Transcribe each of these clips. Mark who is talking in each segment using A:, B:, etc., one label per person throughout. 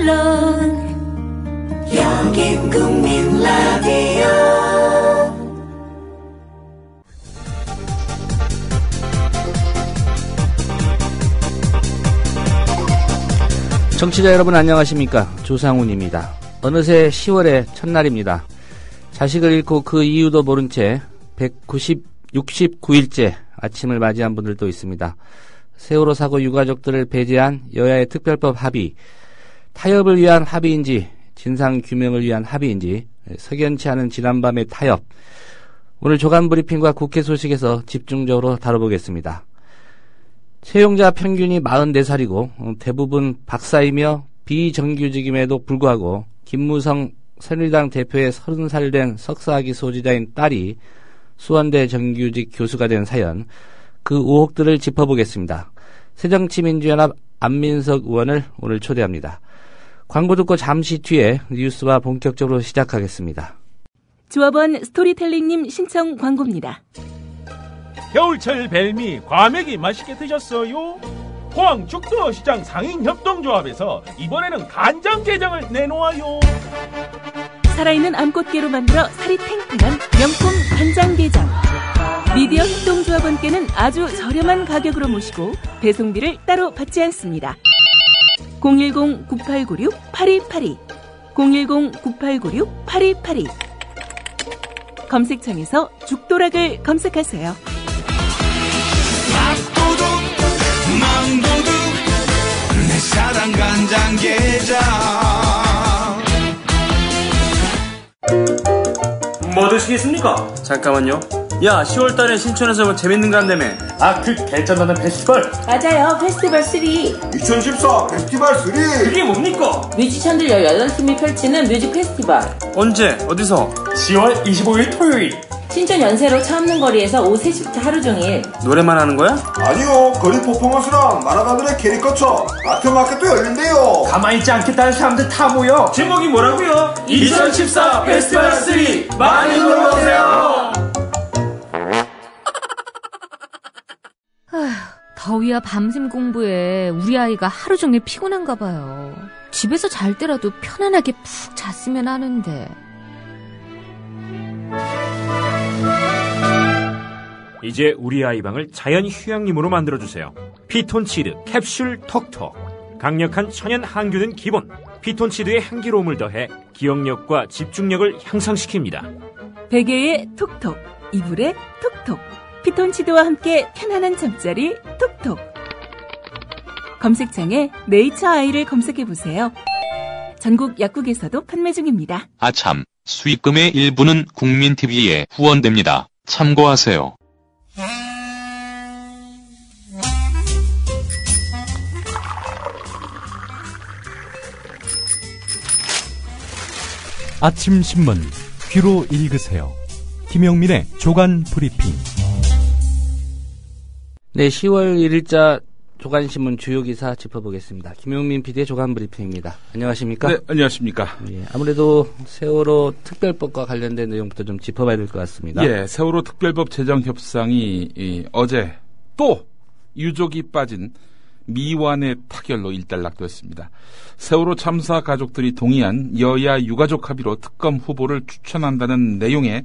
A: 물론 여긴 국민 라디오.
B: 청취자 여러분 안녕하십니까, 조상훈입니다. 어느새 10월의 첫날입니다. 자식을 잃고 그 이유도 모른 채 69일째 아침을 맞이한 분들도 있습니다. 세월호 사고 유가족들을 배제한 여야의 특별법 합의, 타협을 위한 합의인지 진상규명을 위한 합의인지 석연치 않은 지난밤의 타협, 오늘 조간 브리핑과 국회 소식에서 집중적으로 다뤄보겠습니다. 채용자 평균이 44살이고 대부분 박사이며 비정규직임에도 불구하고 김무성 새누리당 대표의 30살 된 석사학위 소지자인 딸이 수원대 정규직 교수가 된 사연, 그 의혹들을 짚어보겠습니다. 새정치민주연합 안민석 의원을 오늘 초대합니다. 광고 듣고 잠시 뒤에 뉴스와 본격적으로 시작하겠습니다.
C: 조합원 스토리텔링님 신청 광고입니다.
D: 겨울철 벨미 과메기 맛있게 드셨어요? 포항 죽도시장 상인협동조합에서 이번에는 간장게장을 내놓아요.
C: 살아있는 암꽃게로 만들어 살이 탱탱한 명품 간장게장. 미디어 협동조합원께는 아주 저렴한 가격으로 모시고 배송비를 따로 받지 않습니다. 010-9896-8282 010-9896-8282 검색창에서 죽도락을 검색하세요.
E: 밥도둑 망도둑 내 사랑 간장게장.
F: 뭐 드시겠습니까?
G: 잠깐만요. 야, 10월달에 신촌에서 뭐 재밌는 거 한다며.
F: 그 개쩐다는 페스티벌.
H: 맞아요. 페스티벌 3.
I: 2014 페스티벌 3.
F: 그게 뭡니까?
H: 뮤지션들 18팀이 펼치는 뮤직 페스티벌.
G: 언제? 어디서?
F: 10월 25일 토요일.
H: 신촌 연세로 차없는 거리에서 오후 3시부터 하루 종일.
G: 노래만 하는 거야?
I: 아니요, 거리 퍼포먼스랑 만화가들의 캐리커처 아트마켓도 열린대요.
F: 가만히 있지 않겠다는 사람들 다 모여. 제목이 뭐라고요? 2014 페스티벌 3. 많이 놀러오세요.
J: 더위와 밤샘 공부에 우리 아이가 하루 종일 피곤한가 봐요. 집에서 잘 때라도 편안하게 푹 잤으면 하는데.
K: 이제 우리 아이 방을 자연 휴양림으로 만들어주세요. 피톤치드 캡슐 톡톡. 강력한 천연 항균은 기본. 피톤치드의 향기로움을 더해 기억력과 집중력을 향상시킵니다.
C: 베개의 톡톡, 이불의 톡톡, 피톤치드와 함께 편안한 잠자리 톡톡. 검색창에 네이처 아이를 검색해보세요. 전국 약국에서도 판매 중입니다.
L: 아참, 수익금의 일부는 국민TV에 후원됩니다. 참고하세요.
M: 아침 신문 귀로 읽으세요. 김용민의 조간 브리핑.
B: 네, 10월 1일자 조간신문 주요 기사 짚어보겠습니다. 김용민 PD의 조간 브리핑입니다. 안녕하십니까?
N: 네, 안녕하십니까?
B: 예, 아무래도 세월호 특별법과 관련된 내용부터 좀 짚어봐야 될 것 같습니다.
N: 예, 세월호 특별법 제정 협상이 어제 또 유족이 빠진 미완의 타결로 일단락되었습니다. 세월호 참사 가족들이 동의한 여야 유가족 합의로 특검 후보를 추천한다는 내용에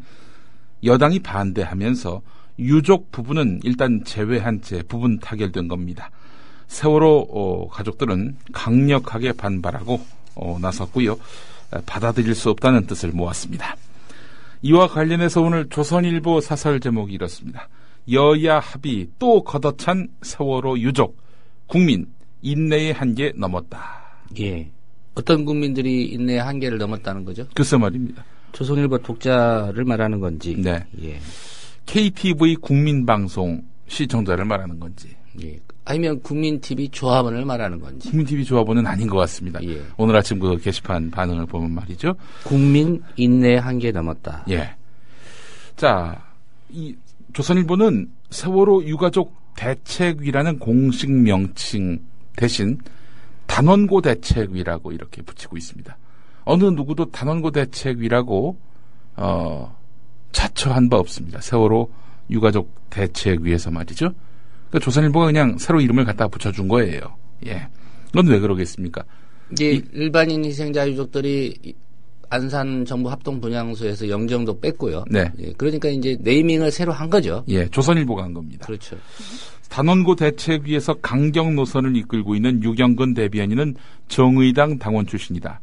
N: 여당이 반대하면서 유족 부분은 일단 제외한 채 부분 타결된 겁니다. 세월호 가족들은 강력하게 반발하고 나섰고요. 받아들일 수 없다는 뜻을 모았습니다. 이와 관련해서 오늘 조선일보 사설 제목이 이렇습니다. 여야 합의 또 걷어찬 세월호 유족, 국민 인내의 한계 넘었다.
B: 예, 어떤 국민들이 인내의 한계를 넘었다는 거죠?
N: 글쎄 말입니다.
B: 조선일보 독자를 말하는 건지.
N: 네.
B: 예.
N: KTV 국민방송 시청자를 말하는 건지.
B: 예. 아니면 국민TV 조합원을 말하는 건지.
N: 국민TV 조합원은 아닌 것 같습니다.
B: 예.
N: 오늘 아침 그 게시판 반응을 보면 말이죠.
B: 국민 인내의 한계 넘었다.
N: 예. 자, 이 조선일보는 세월호 유가족 대책위라는 공식 명칭 대신 단원고 대책위라고 이렇게 붙이고 있습니다. 어느 누구도 단원고 대책위라고 자처한 바 없습니다. 세월호 유가족 대책위에서 말이죠. 그러니까 조선일보가 그냥 새로 이름을 갖다 붙여준 거예요. 예. 그건 왜 그러겠습니까?
B: 이제 일반인 희생자 유족들이 안산 정부 합동 분향소에서 영정도 뺐고요.
N: 네.
B: 예, 그러니까 이제 네이밍을 새로 한 거죠.
N: 예, 조선일보가 한 겁니다.
B: 그렇죠.
N: 단원고 대책위에서 강경 노선을 이끌고 있는 유경근 대변인은 정의당 당원 출신이다.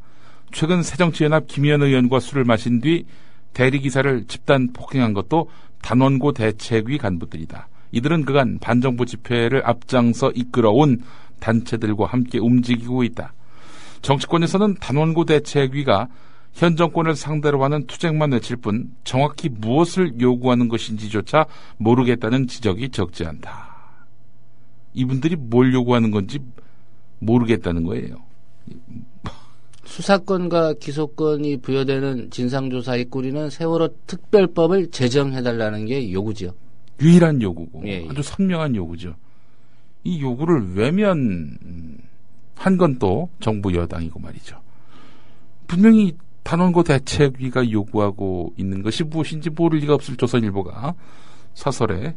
N: 최근 새정치연합 김현 의원과 술을 마신 뒤 대리기사를 집단 폭행한 것도 단원고 대책위 간부들이다. 이들은 그간 반정부 집회를 앞장서 이끌어온 단체들과 함께 움직이고 있다. 정치권에서는 단원고 대책위가 현 정권을 상대로 하는 투쟁만 외칠 뿐 정확히 무엇을 요구하는 것인지조차 모르겠다는 지적이 적지 않다. 이분들이 뭘 요구하는 건지 모르겠다는 거예요.
B: 수사권과 기소권이 부여되는 진상조사의 꾸리는 세월호 특별법을 제정해달라는 게 요구죠.
N: 유일한 요구고
B: 예, 예.
N: 아주 선명한 요구죠. 이 요구를 외면한 건 또 정부 여당이고 말이죠. 분명히 단원고 대책위가 요구하고 있는 것이 무엇인지 모를 리가 없을 조선일보가 사설에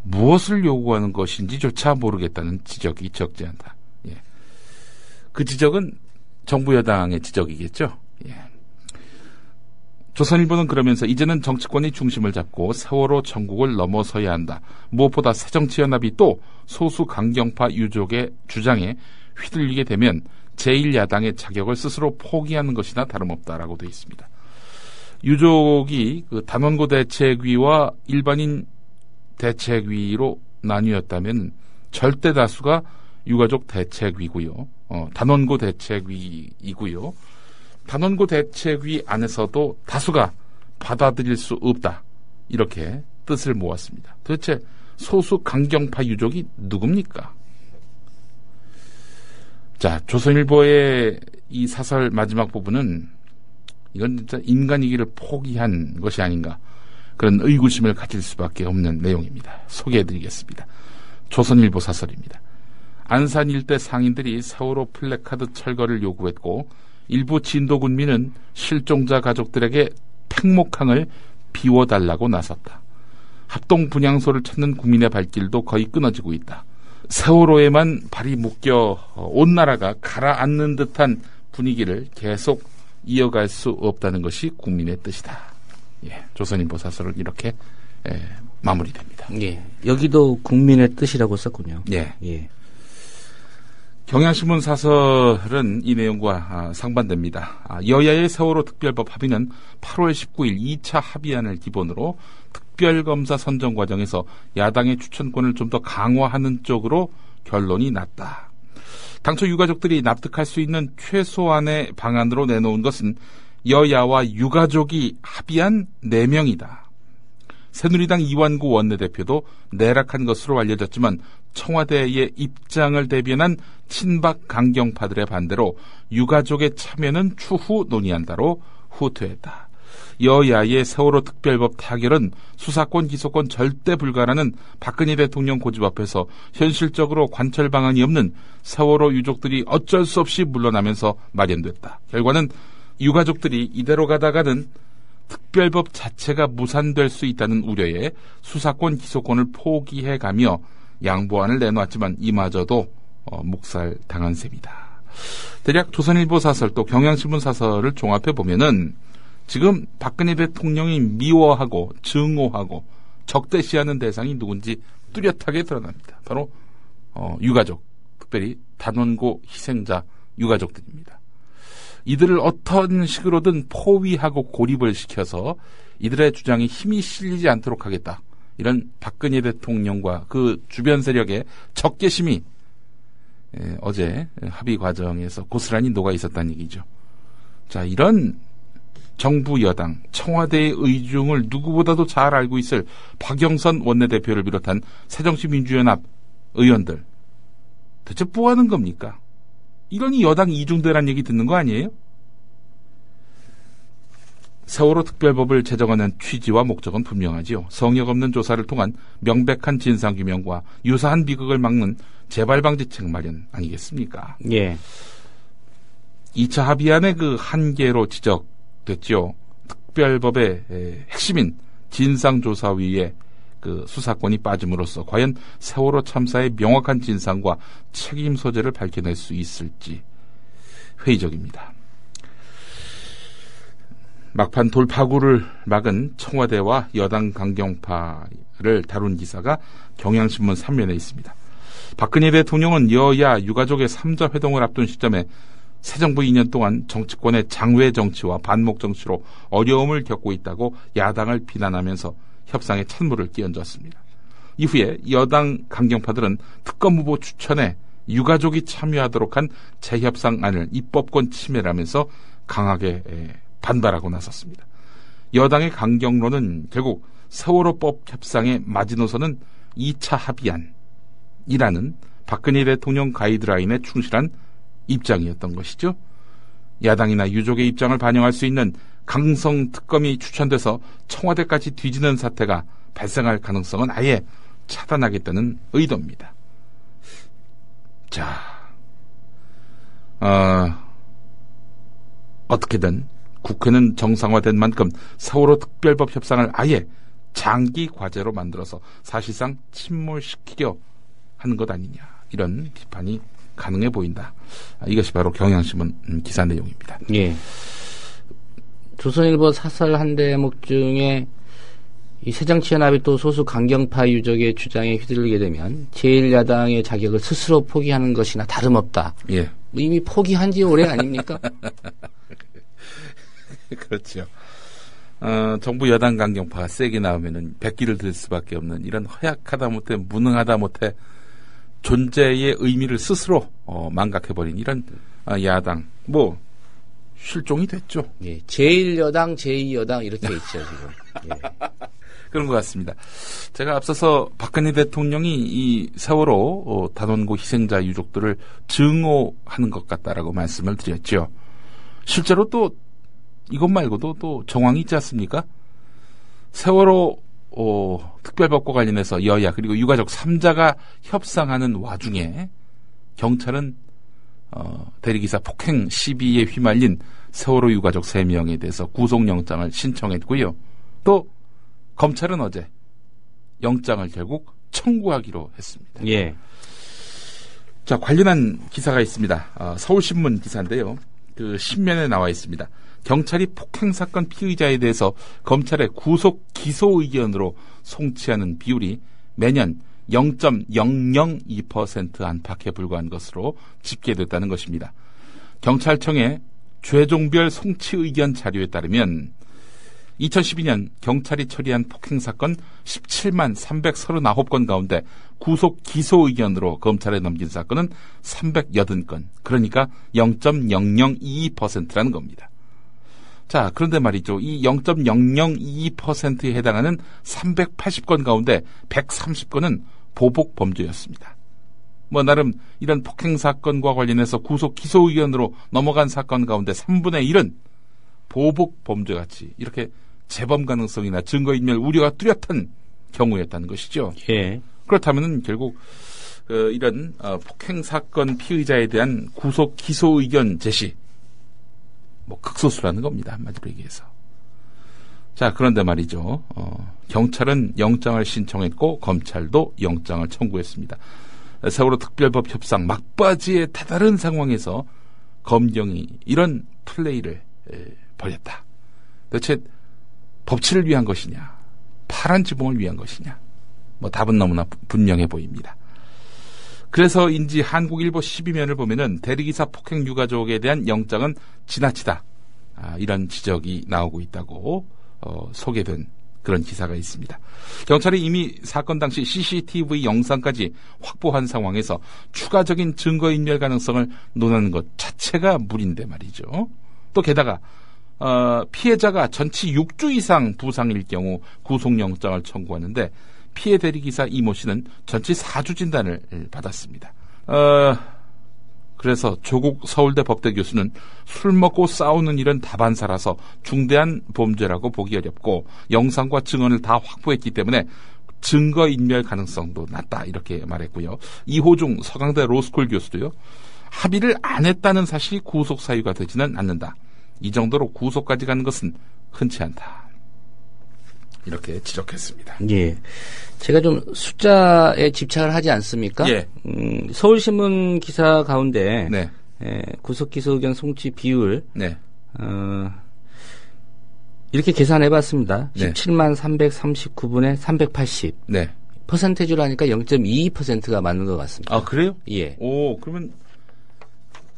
N: 무엇을 요구하는 것인지조차 모르겠다는 지적이 적지 않다. 예. 그 지적은 정부 여당의 지적이겠죠. 예. 조선일보는 그러면서 이제는 정치권이 중심을 잡고 세월호 전국을 넘어서야 한다. 무엇보다 새정치연합이 또 소수 강경파 유족의 주장에 휘둘리게 되면 제1야당의 자격을 스스로 포기하는 것이나 다름없다라고 되어 있습니다. 유족이 그 단원고 대책위와 일반인 대책위로 나뉘었다면 절대 다수가 유가족 대책위고요. 단원고 대책위이고요. 단원고 대책위 안에서도 다수가 받아들일 수 없다. 이렇게 뜻을 모았습니다. 도대체 소수 강경파 유족이 누굽니까? 자, 조선일보의 이 사설 마지막 부분은 이건 진짜 인간이기를 포기한 것이 아닌가 그런 의구심을 가질 수밖에 없는 내용입니다. 소개해드리겠습니다. 조선일보 사설입니다. 안산 일대 상인들이 세월호 플래카드 철거를 요구했고 일부 진도군민은 실종자 가족들에게 팽목항을 비워달라고 나섰다. 합동 분향소를 찾는 국민의 발길도 거의 끊어지고 있다. 세월호에만 발이 묶여 온 나라가 가라앉는 듯한 분위기를 계속 이어갈 수 없다는 것이 국민의 뜻이다. 예, 조선일보 사설은 이렇게 마무리됩니다.
B: 예, 여기도 국민의 뜻이라고 썼군요.
N: 예.
B: 예.
N: 경향신문 사설은 이 내용과 상반됩니다. 여야의 세월호 특별법 합의는 8월 19일 2차 합의안을 기본으로 특별검사 선정 과정에서 야당의 추천권을 좀 더 강화하는 쪽으로 결론이 났다. 당초 유가족들이 납득할 수 있는 최소한의 방안으로 내놓은 것은 여야와 유가족이 합의한 4명이다. 새누리당 이완구 원내대표도 내락한 것으로 알려졌지만 청와대의 입장을 대변한 친박 강경파들의 반대로 유가족의 참여는 추후 논의한다로 후퇴했다. 여야의 세월호 특별법 타결은 수사권 기소권 절대 불가라는 박근혜 대통령 고집 앞에서 현실적으로 관철 방안이 없는 세월호 유족들이 어쩔 수 없이 물러나면서 마련됐다. 결과는 유가족들이 이대로 가다가는 특별법 자체가 무산될 수 있다는 우려에 수사권 기소권을 포기해가며 양보안을 내놓았지만 이마저도 묵살당한 셈이다. 대략 조선일보 사설 또 경향신문 사설을 종합해보면은 지금 박근혜 대통령이 미워하고 증오하고 적대시하는 대상이 누군지 뚜렷하게 드러납니다. 바로 유가족, 특별히 단원고 희생자 유가족들입니다. 이들을 어떤 식으로든 포위하고 고립을 시켜서 이들의 주장에 힘이 실리지 않도록 하겠다. 이런 박근혜 대통령과 그 주변 세력의 적개심이 어제 합의 과정에서 고스란히 녹아 있었다는 얘기죠. 자, 이런 정부 여당, 청와대의 의중을 누구보다도 잘 알고 있을 박영선 원내대표를 비롯한 새정치민주연합 의원들, 대체 뭐 하는 겁니까? 이러니 여당 이중대란 얘기 듣는 거 아니에요? 세월호 특별법을 제정하는 취지와 목적은 분명하지요. 성역 없는 조사를 통한 명백한 진상규명과 유사한 비극을 막는 재발방지책 마련 아니겠습니까?
B: 예.
N: 2차 합의안의 그 한계로 지적됐죠. 특별법의 핵심인 진상조사위의 그 수사권이 빠짐으로써 과연 세월호 참사의 명확한 진상과 책임 소재를 밝혀낼 수 있을지 회의적입니다. 막판 돌파구를 막은 청와대와 여당 강경파를 다룬 기사가 경향신문 3면에 있습니다. 박근혜 대통령은 여야 유가족의 3자 회동을 앞둔 시점에 새 정부 2년 동안 정치권의 장외 정치와 반목 정치로 어려움을 겪고 있다고 야당을 비난하면서 협상에 찬물을 끼얹었습니다. 이후에 여당 강경파들은 특검 후보 추천에 유가족이 참여하도록 한 재협상안을 입법권 침해라면서 강하게 반발하고 나섰습니다. 여당의 강경론은 결국 세월호법 협상의 마지노선은 2차 합의안이라는 박근혜 대통령 가이드라인에 충실한 입장이었던 것이죠. 야당이나 유족의 입장을 반영할 수 있는 강성 특검이 추천돼서 청와대까지 뒤지는 사태가 발생할 가능성은 아예 차단하겠다는 의도입니다. 자, 어떻게든 국회는 정상화된 만큼 세월호 특별법 협상을 아예 장기 과제로 만들어서 사실상 침몰시키려 하는 것 아니냐, 이런 비판이 가능해 보인다. 이것이 바로 경향신문 기사 내용입니다.
B: 예. 조선일보 사설 한 대목 중에 이 새정치연합이 또 소수 강경파 유족의 주장에 휘둘리게 되면 제1야당의 자격을 스스로 포기하는 것이나 다름없다.
N: 예.
B: 이미 포기한 지 오래 아닙니까?
N: 그렇죠. 정부 여당 강경파가 세게 나오면은 백기를 들 수밖에 없는 이런 허약하다 못해 무능하다 못해 존재의 의미를 스스로 망각해버린 이런 야당, 뭐 실종이 됐죠.
B: 예, 제1여당, 제2여당 이렇게 있죠 지금. 예.
N: 그런 것 같습니다. 제가 앞서서 박근혜 대통령이 이 세월호 단원고 희생자 유족들을 증오하는 것 같다라고 말씀을 드렸죠. 실제로 또 이것 말고도 또 정황이 있지 않습니까? 세월호 특별법과 관련해서 여야 그리고 유가족 3자가 협상하는 와중에 경찰은 대리기사 폭행 시비에 휘말린 세월호 유가족 3명에 대해서 구속영장을 신청했고요. 또 검찰은 어제 영장을 결국 청구하기로 했습니다.
B: 예.
N: 자, 관련한 기사가 있습니다. 서울신문 기사인데요. 그 신면에 나와 있습니다. 경찰이 폭행사건 피의자에 대해서 검찰의 구속 기소 의견으로 송치하는 비율이 매년 0.002% 안팎에 불과한 것으로 집계됐다는 것입니다. 경찰청의 죄종별 송치 의견 자료에 따르면 2012년 경찰이 처리한 폭행사건 17만 339건 가운데 구속 기소 의견으로 검찰에 넘긴 사건은 380건, 그러니까 0.0022%라는 겁니다. 자, 그런데 말이죠. 이 0.0022%에 해당하는 380건 가운데 130건은 보복 범죄였습니다. 뭐 나름 이런 폭행사건과 관련해서 구속 기소 의견으로 넘어간 사건 가운데 3분의 1은 보복 범죄같이 이렇게 재범 가능성이나 증거인멸 우려가 뚜렷한 경우였다는 것이죠.
B: 예.
N: 그렇다면 결국 이런 폭행사건 피의자에 대한 구속 기소 의견 제시, 뭐 극소수라는 겁니다. 한마디로 얘기해서. 자, 그런데 말이죠. 경찰은 영장을 신청했고 검찰도 영장을 청구했습니다. 세월호 특별법 협상 막바지에 다다른 상황에서 검경이 이런 플레이를 벌였다. 도대체 법치를 위한 것이냐, 파란 지붕을 위한 것이냐, 뭐 답은 너무나 분명해 보입니다. 그래서인지 한국일보 12면을 보면은 대리기사 폭행 유가족에 대한 영장은 지나치다, 이런 지적이 나오고 있다고 소개된 그런 기사가 있습니다. 경찰이 이미 사건 당시 CCTV 영상까지 확보한 상황에서 추가적인 증거인멸 가능성을 논하는 것 자체가 무리인데 말이죠. 또 게다가 피해자가 전치 6주 이상 부상일 경우 구속영장을 청구하는데 피해 대리기사 이모 씨는 전치 4주 진단을 받았습니다. 그래서 조국 서울대 법대 교수는 술 먹고 싸우는 일은 다반사라서 중대한 범죄라고 보기 어렵고 영상과 증언을 다 확보했기 때문에 증거인멸 가능성도 낮다, 이렇게 말했고요. 이호중 서강대 로스쿨 교수도요, 합의를 안 했다는 사실이 구속 사유가 되지는 않는다. 이 정도로 구속까지 가는 것은 흔치 않다, 이렇게 지적했습니다.
B: 예. 제가 좀 숫자에 집착을 하지 않습니까?
N: 예.
B: 서울신문 기사 가운데
N: 네.
B: 구속기소 의견 송치 비율
N: 네.
B: 이렇게 계산해봤습니다.
N: 네.
B: 17만 339분의 380.
N: 네.
B: 퍼센테이지로 하니까 0.22%가 맞는 것 같습니다.
N: 아, 그래요?
B: 예.
N: 오, 그러면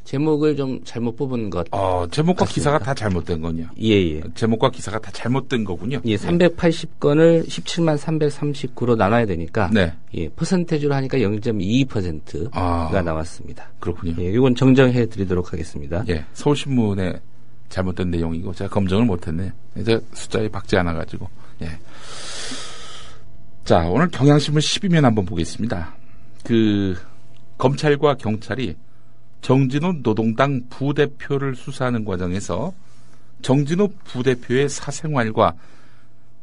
B: 제목을 좀 잘못 뽑은 것.
N: 제목과
B: 같습니다.
N: 기사가 다 잘못된 거냐?
B: 예.
N: 제목과 기사가 다 잘못된 거군요.
B: 예, 380건을 17만 339로 나눠야 되니까.
N: 네.
B: 예, 퍼센테이지로 하니까 0.22%가 나왔습니다.
N: 그렇군요.
B: 예, 이건 정정해 드리도록 하겠습니다.
N: 예, 서울신문에 잘못된 내용이고 제가 검증을 못했네. 이제 숫자에 박지 않아가지고. 예. 자, 오늘 경향신문 12면 한번 보겠습니다. 검찰과 경찰이 정진호 노동당 부대표를 수사하는 과정에서 정진호 부대표의 사생활과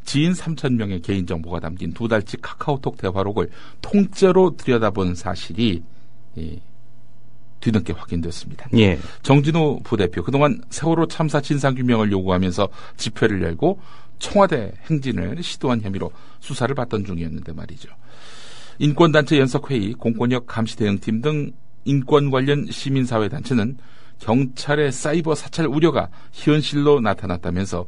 N: 지인 3,000명의 개인정보가 담긴 2달치 카카오톡 대화록을 통째로 들여다본 사실이 뒤늦게 확인됐습니다.
B: 예.
N: 정진호 부대표 그동안 세월호 참사 진상규명을 요구하면서 집회를 열고 청와대 행진을 시도한 혐의로 수사를 받던 중이었는데 말이죠. 인권단체 연석회의, 공권력 감시대응팀 등 인권 관련 시민사회단체는 경찰의 사이버 사찰 우려가 현실로 나타났다면서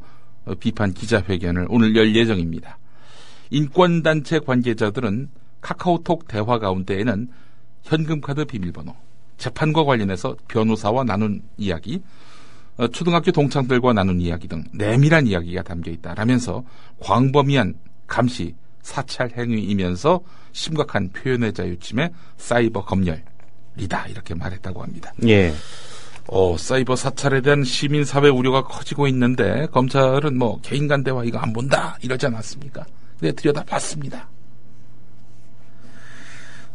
N: 비판 기자회견을 오늘 열 예정입니다. 인권단체 관계자들은 카카오톡 대화 가운데에는 현금카드 비밀번호, 재판과 관련해서 변호사와 나눈 이야기, 초등학교 동창들과 나눈 이야기 등 내밀한 이야기가 담겨있다라면서 광범위한 감시, 사찰 행위이면서 심각한 표현의 자유 침해, 사이버 검열이다 이렇게 말했다고 합니다.
B: 예.
N: 사이버 사찰에 대한 시민사회 우려가 커지고 있는데 검찰은 개인 간 대화 이거 안 본다 이러지 않았습니까? 근데 들여다봤습니다.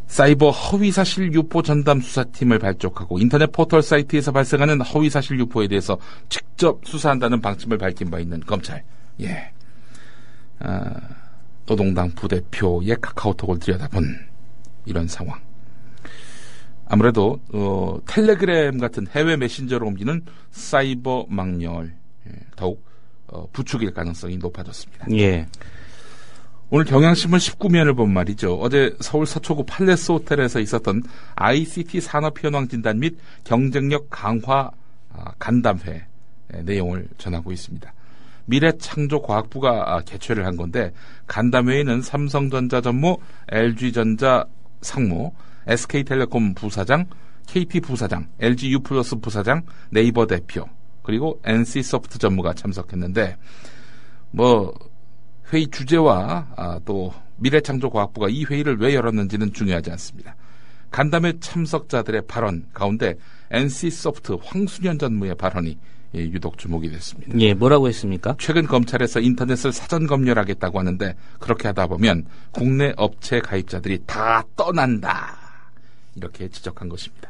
N: 사이버 허위사실 유포 전담 수사팀을 발족하고 인터넷 포털 사이트에서 발생하는 허위사실 유포에 대해서 직접 수사한다는 방침을 밝힌 바 있는 검찰. 예. 노동당 부대표의 카카오톡을 들여다본 이런 상황. 아무래도 텔레그램 같은 해외 메신저로 옮기는 사이버 망렬 더욱 부추길 가능성이 높아졌습니다.
B: 예.
N: 오늘 경향신문 19면을 본 말이죠. 어제 서울 서초구 팔레스 호텔에서 있었던 ICT 산업현황 진단 및 경쟁력 강화 간담회 내용을 전하고 있습니다. 미래창조과학부가 개최를 한 건데 간담회에는 삼성전자 전무, LG전자 상무, SK텔레콤 부사장, KT 부사장, LG U+ 부사장, 네이버 대표, 그리고 NC소프트 전무가 참석했는데 회의 주제와 또 미래창조과학부가 이 회의를 왜 열었는지는 중요하지 않습니다. 간담회 참석자들의 발언 가운데 NC소프트 황순현 전무의 발언이 유독 주목이 됐습니다.
B: 예, 뭐라고 했습니까?
N: 최근 검찰에서 인터넷을 사전 검열하겠다고 하는데 그렇게 하다 보면 국내 업체 가입자들이 다 떠난다. 이렇게 지적한 것입니다.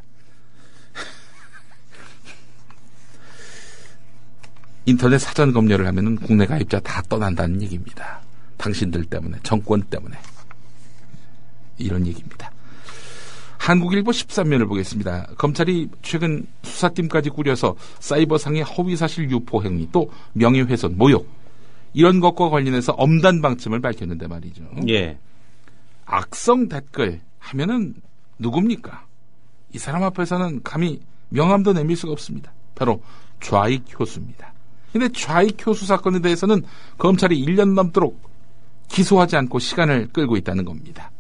N: 인터넷 사전 검열을 하면은 국내 가입자 다 떠난다는 얘기입니다. 당신들 때문에, 정권 때문에. 이런 얘기입니다. 한국일보 13면을 보겠습니다. 검찰이 최근 수사팀까지 꾸려서 사이버상의 허위사실 유포 행위, 또 명예훼손, 모욕 이런 것과 관련해서 엄단 방침을 밝혔는데 말이죠.
B: 예.
N: 악성 댓글 하면은 누굽니까? 이 사람 앞에서는 감히 명함도 내밀 수가 없습니다. 바로 좌익 교수입니다. 근데 좌익 교수 사건에 대해서는 검찰이 1년 넘도록 기소하지 않고 시간을 끌고 있다는 겁니다.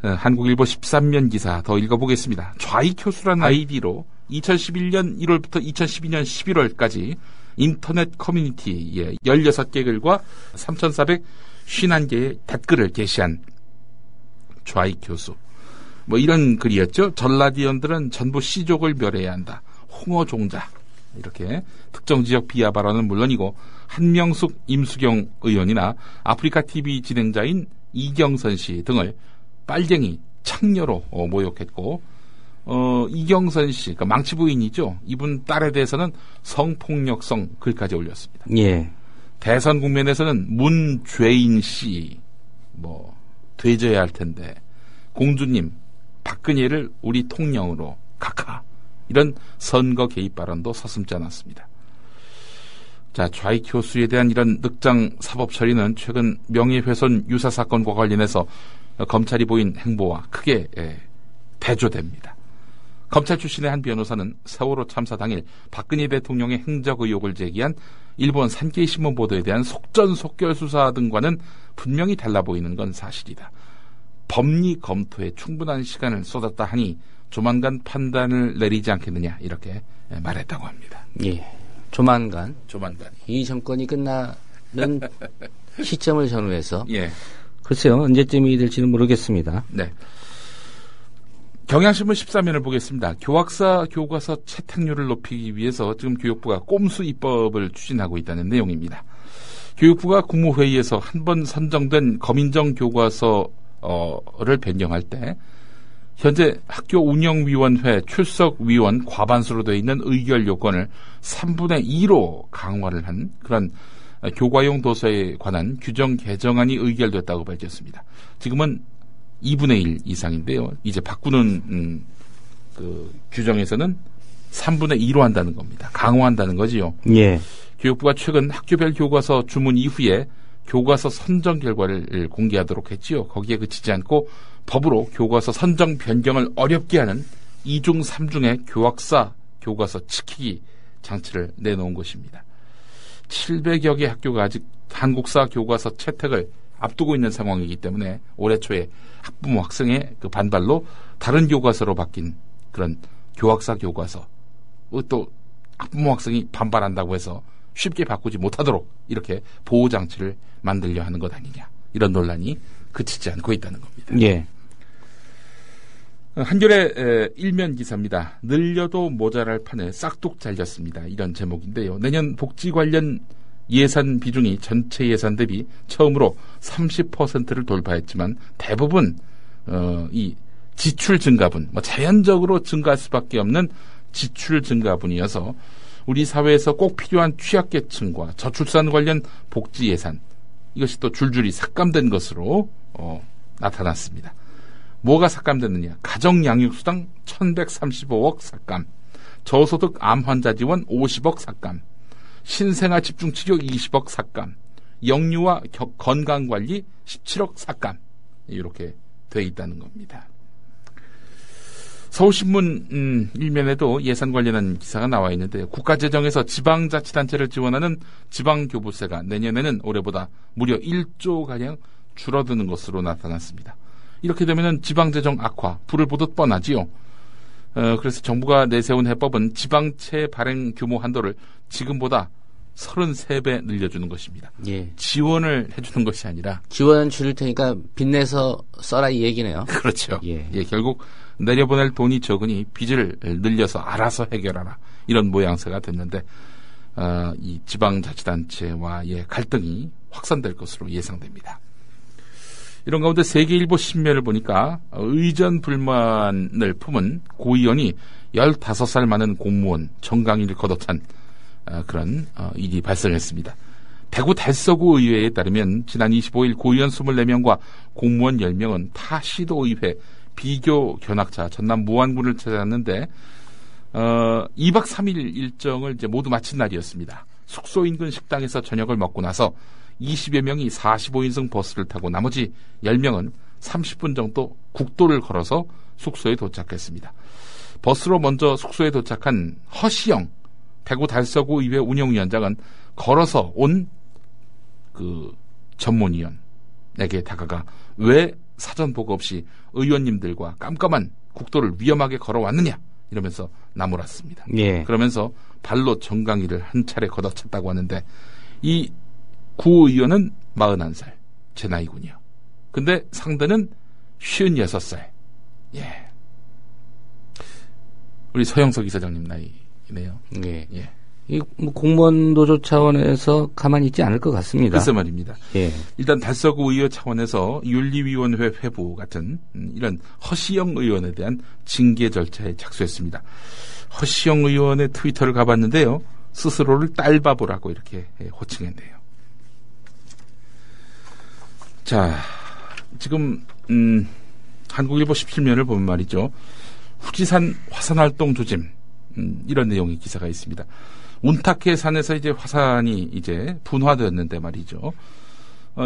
N: 한국일보 13면 기사 더 읽어보겠습니다. 좌익 교수라는 아이디로 2011년 1월부터 2012년 11월까지 인터넷 커뮤니티에 16개 글과 3,451개의 댓글을 게시한 좌익 교수. 이런 글이었죠. 전라디언들은 전부 씨족을 멸해야 한다. 홍어종자. 이렇게 특정 지역 비하 발언은 물론이고 한명숙, 임수경 의원이나 아프리카 TV 진행자인 이경선 씨 등을 빨갱이, 창녀로 모욕했고 이경선 씨, 그러니까 망치 부인이죠. 이분 딸에 대해서는 성폭력성 글까지 올렸습니다.
B: 예.
N: 대선 국면에서는 문죄인 씨, 되져야 할 텐데 공주님, 박근혜를 우리 통령으로 각하. 이런 선거 개입 발언도 서슴지 않았습니다. 자, 좌익 교수에 대한 이런 늑장 사법 처리는 최근 명예훼손 유사 사건과 관련해서 검찰이 보인 행보와 크게 대조됩니다. 검찰 출신의 한 변호사는 세월호 참사 당일 박근혜 대통령의 행적 의혹을 제기한 일본 산케이 신문 보도에 대한 속전속결 수사 등과는 분명히 달라 보이는 건 사실이다. 법리 검토에 충분한 시간을 쏟았다 하니 조만간 판단을 내리지 않겠느냐 이렇게 말했다고 합니다.
B: 예, 조만간.
N: 이
B: 정권이 끝나는 시점을 전후해서.
N: 예.
B: 글쎄요, 언제쯤이 될지는 모르겠습니다.
N: 네. 경향신문 13면을 보겠습니다. 교학사 교과서 채택률을 높이기 위해서 지금 교육부가 꼼수 입법을 추진하고 있다는 내용입니다. 교육부가 국무회의에서 한 번 선정된 검인정 교과서를 변경할 때 현재 학교운영위원회 출석위원 과반수로 되어 있는 의결 요건을 3분의 2로 강화를 한 그런 교과용 도서에 관한 규정 개정안이 의결됐다고 밝혔습니다. 지금은 2분의 1 이상인데요. 이제 바꾸는 그 규정에서는 3분의 2로 한다는 겁니다. 강화한다는 거지요.
B: 예.
N: 교육부가 최근 학교별 교과서 주문 이후에 교과서 선정 결과를 공개하도록 했지요. 거기에 그치지 않고 법으로 교과서 선정 변경을 어렵게 하는 2중 3중의 교학사 교과서 지키기 장치를 내놓은 것입니다. 700여 개 학교가 아직 한국사 교과서 채택을 앞두고 있는 상황이기 때문에 올해 초에 학부모 학생의 그 반발로 다른 교과서로 바뀐 그런 교학사 교과서 또 학부모 학생이 반발한다고 해서 쉽게 바꾸지 못하도록 이렇게 보호장치를 만들려 하는 것 아니냐 이런 논란이 그치지 않고 있다는 겁니다.
B: 예.
N: 한겨레 일면 기사입니다. 늘려도 모자랄 판에 싹둑 잘렸습니다. 이런 제목인데요. 내년 복지 관련 예산 비중이 전체 예산 대비 처음으로 30%를 돌파했지만 대부분 이 지출 증가분, 자연적으로 증가할 수밖에 없는 지출 증가분이어서 우리 사회에서 꼭 필요한 취약계층과 저출산 관련 복지 예산 이것이 또 줄줄이 삭감된 것으로 나타났습니다. 뭐가 삭감됐느냐? 가정양육수당 1135억 삭감, 저소득 암환자 지원 50억 삭감, 신생아 집중치료 20억 삭감, 영유아 건강관리 17억 삭감 이렇게 돼 있다는 겁니다. 서울신문 일면에도 예산 관련한 기사가 나와 있는데 국가재정에서 지방자치단체를 지원하는 지방교부세가 내년에는 올해보다 무려 1조가량 줄어드는 것으로 나타났습니다. 이렇게 되면 지방재정 악화, 불을 보듯 뻔하지요. 그래서 정부가 내세운 해법은 지방채 발행 규모 한도를 지금보다 33배 늘려주는 것입니다.
B: 예.
N: 지원을 해주는 것이 아니라
B: 지원 줄일 테니까 빚내서 써라 이 얘기네요.
N: 그렇죠.
B: 예.
N: 결국 내려보낼 돈이 적으니 빚을 늘려서 알아서 해결하라 이런 모양새가 됐는데 이 지방자치단체와의 갈등이 확산될 것으로 예상됩니다. 이런 가운데 세계일보 신면을 보니까 의전 불만을 품은 고의원이 15살 많은 공무원 정강이를 걷어찬 그런 일이 발생했습니다. 대구 달서구 의회에 따르면 지난 25일 고의원 24명과 공무원 10명은 타 시도의회 비교 견학차 전남 무안군을 찾아갔는데 2박 3일 일정을 이제 모두 마친 날이었습니다. 숙소 인근 식당에서 저녁을 먹고 나서 20여 명이 45인승 버스를 타고 나머지 10명은 30분 정도 국도를 걸어서 숙소에 도착했습니다. 버스로 먼저 숙소에 도착한 허시영 대구 달서구 의회 운영위원장은 걸어서 온 그 전문위원에게 다가가 왜 사전 보고 없이 의원님들과 깜깜한 국도를 위험하게 걸어왔느냐 이러면서 나무랐습니다.
B: 예.
N: 그러면서 발로 정강이를 한 차례 걷어찼다고 하는데 이 구 의원은 41살 제 나이군요. 근데 상대는 56살. 예. 우리 서영석 이사장님 나이네요.
B: 예.
N: 예.
B: 이 공무원 노조 차원에서 가만히 있지 않을 것 같습니다.
N: 글쎄 말입니다.
B: 예.
N: 일단 달서구 의회 차원에서 윤리위원회 회부 같은 이런 허시영 의원에 대한 징계 절차에 착수했습니다. 허시영 의원의 트위터를 가봤는데요. 스스로를 딸바보라고 이렇게 호칭했네요. 자, 지금 한국일보 17면을 보면 말이죠. 후지산 화산활동 조짐 이런 내용의 기사가 있습니다. 운타케 산에서 이제 화산이 이제 분화되었는데 말이죠.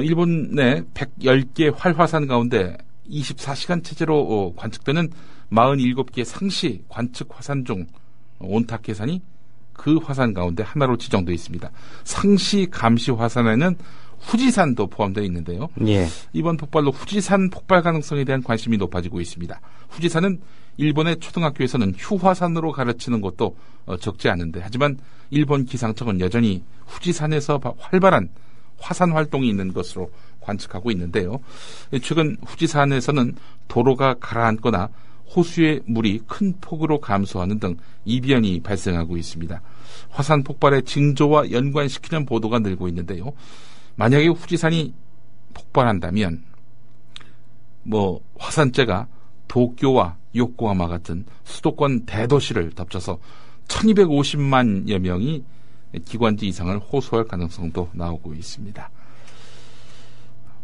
N: 일본 내 110개 활화산 가운데 24시간 체제로 관측되는 47개 상시 관측 화산 중 온탁 계산이 그 화산 가운데 하나로 지정되어 있습니다. 상시 감시 화산에는 후지산도 포함되어 있는데요.
B: 예.
N: 이번 폭발로 후지산 폭발 가능성에 대한 관심이 높아지고 있습니다. 후지산은 일본의 초등학교에서는 휴화산으로 가르치는 것도 적지 않은데, 하지만 일본 기상청은 여전히 후지산에서 활발한 화산 활동이 있는 것으로 관측하고 있는데요. 최근 후지산에서는 도로가 가라앉거나 호수의 물이 큰 폭으로 감소하는 등 이변이 발생하고 있습니다. 화산 폭발의 징조와 연관시키는 보도가 늘고 있는데요. 만약에 후지산이 폭발한다면 화산재가 도쿄와 요코하마 같은 수도권 대도시를 덮쳐서 1250만여 명이 기관지 이상을 호소할 가능성도 나오고 있습니다.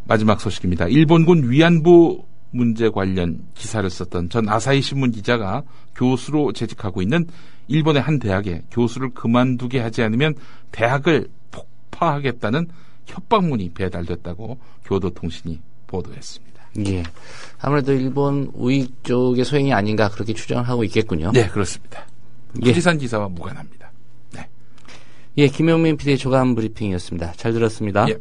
N: 마지막 소식입니다. 일본군 위안부 문제 관련 기사를 썼던 전 아사히 신문 기자가 교수로 재직하고 있는 일본의 한 대학에 교수를 그만두게 하지 않으면 대학을 폭파하겠다는 협박문이 배달됐다고 교도통신이 보도했습니다.
B: 예. 아무래도 일본 우익 쪽의 소행이 아닌가 그렇게 추정을 하고 있겠군요.
N: 네, 그렇습니다. 후지산 기사와 무관합니다. 네.
B: 예, 김영민 PD의 조간 브리핑이었습니다. 잘 들었습니다.
N: 예.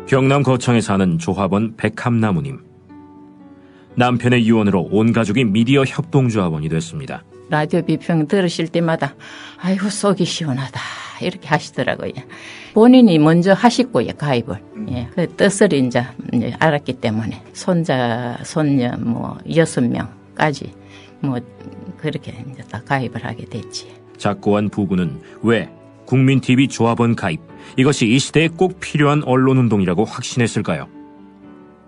K: 경남 거창에 사는 조합원 백함나무님. 남편의 유언으로 온 가족이 미디어 협동조합원이 됐습니다.
O: 라디오 비평 들으실 때마다 아이고 속이 시원하다 이렇게 하시더라고요. 본인이 먼저 하셨고요, 가입을. 예, 그 뜻을 이제 알았기 때문에 손자, 손녀 6명까지 그렇게 이제 다 가입을 하게 됐지.
K: 작고한 부부는 왜 국민TV 조합원 가입, 이것이 이 시대에 꼭 필요한 언론운동이라고 확신했을까요?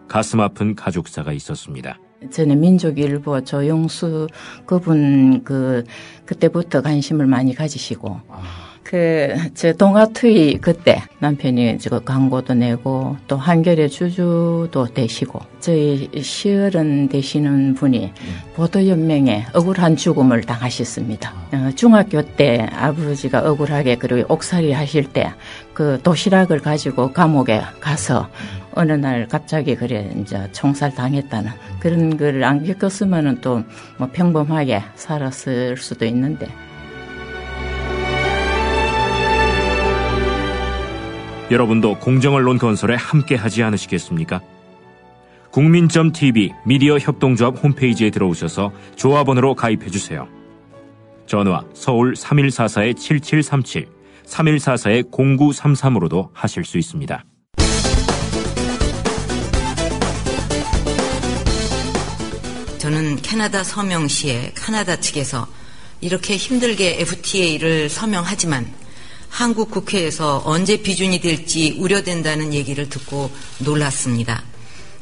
K: 가슴 아픈 가족사가 있었습니다.
O: 저는 민족일보 조용수 그분 그때부터 관심을 많이 가지시고 저 동아투이 그때 남편이 광고도 내고 또 한겨레 주주도 되시고 저희 시어른 되시는 분이 보도연맹에 억울한 죽음을 당하셨습니다. 중학교 때 아버지가 억울하게 그리고 옥살이 하실 때 그 도시락을 가지고 감옥에 가서 어느 날 갑자기 이제 총살 당했다는 그런 걸 안 겪었으면은 또 평범하게 살았을 수도 있는데.
K: 여러분도 공정언론 건설에 함께하지 않으시겠습니까? 국민.tv 미디어 협동조합 홈페이지에 들어오셔서 조합원으로 가입해주세요. 전화 서울 3144-7737, 3144-0933으로도 하실 수 있습니다.
P: 저는 캐나다 서명시에 캐나다 측에서 이렇게 힘들게 FTA를 서명하지만 한국 국회에서 언제 비준이 될지 우려된다는 얘기를 듣고 놀랐습니다.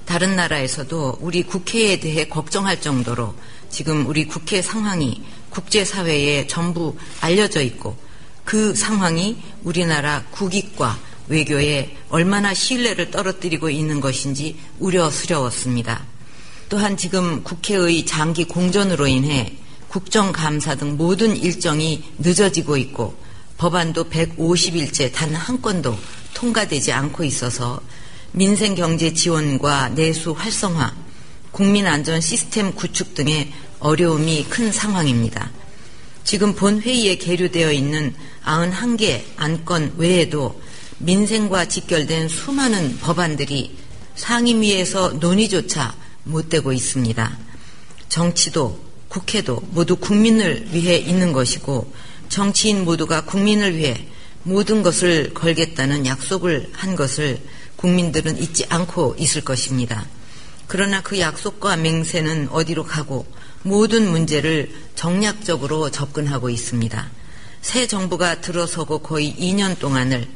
P: 다른 나라에서도 우리 국회에 대해 걱정할 정도로 지금 우리 국회 상황이 국제사회에 전부 알려져 있고 그 상황이 우리나라 국익과 외교에 얼마나 신뢰를 떨어뜨리고 있는 것인지 우려스러웠습니다. 또한 지금 국회의 장기 공전으로 인해 국정감사 등 모든 일정이 늦어지고 있고 법안도 150일째 단 한 건도 통과되지 않고 있어서 민생경제 지원과 내수 활성화, 국민안전 시스템 구축 등의 어려움이 큰 상황입니다. 지금 본회의에 계류되어 있는 91개 안건 외에도 민생과 직결된 수많은 법안들이 상임위에서 논의조차 못되고 있습니다. 정치도 국회도 모두 국민을 위해 있는 것이고 정치인 모두가 국민을 위해 모든 것을 걸겠다는 약속을 한 것을 국민들은 잊지 않고 있을 것입니다. 그러나 그 약속과 맹세는 어디로 가고 모든 문제를 정략적으로 접근하고 있습니다. 새 정부가 들어서고 거의 2년 동안을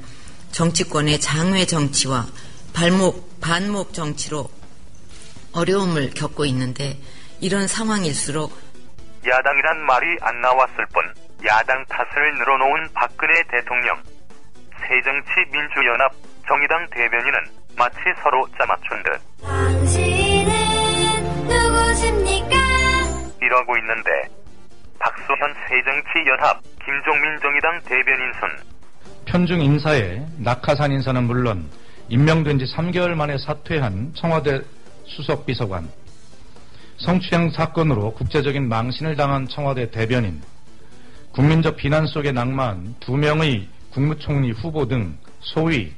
P: 정치권의 장외 정치와 반목 정치로 어려움을 겪고 있는데 이런 상황일수록
Q: 야당이란 말이 안 나왔을 뿐 야당 탓을 늘어놓은 박근혜 대통령, 새정치민주연합 정의당 대변인은 마치 서로 짜맞춘 듯
A: 당신은 누구십니까?
Q: 이러고 있는데 박수현 새정치연합 김종민 정의당 대변인 순
R: 현중 인사에 낙하산 인사는 물론 임명된 지 3개월 만에 사퇴한 청와대 수석비서관, 성추행 사건으로 국제적인 망신을 당한 청와대 대변인, 국민적 비난 속에 낙마한 2명의 국무총리 후보 등 소위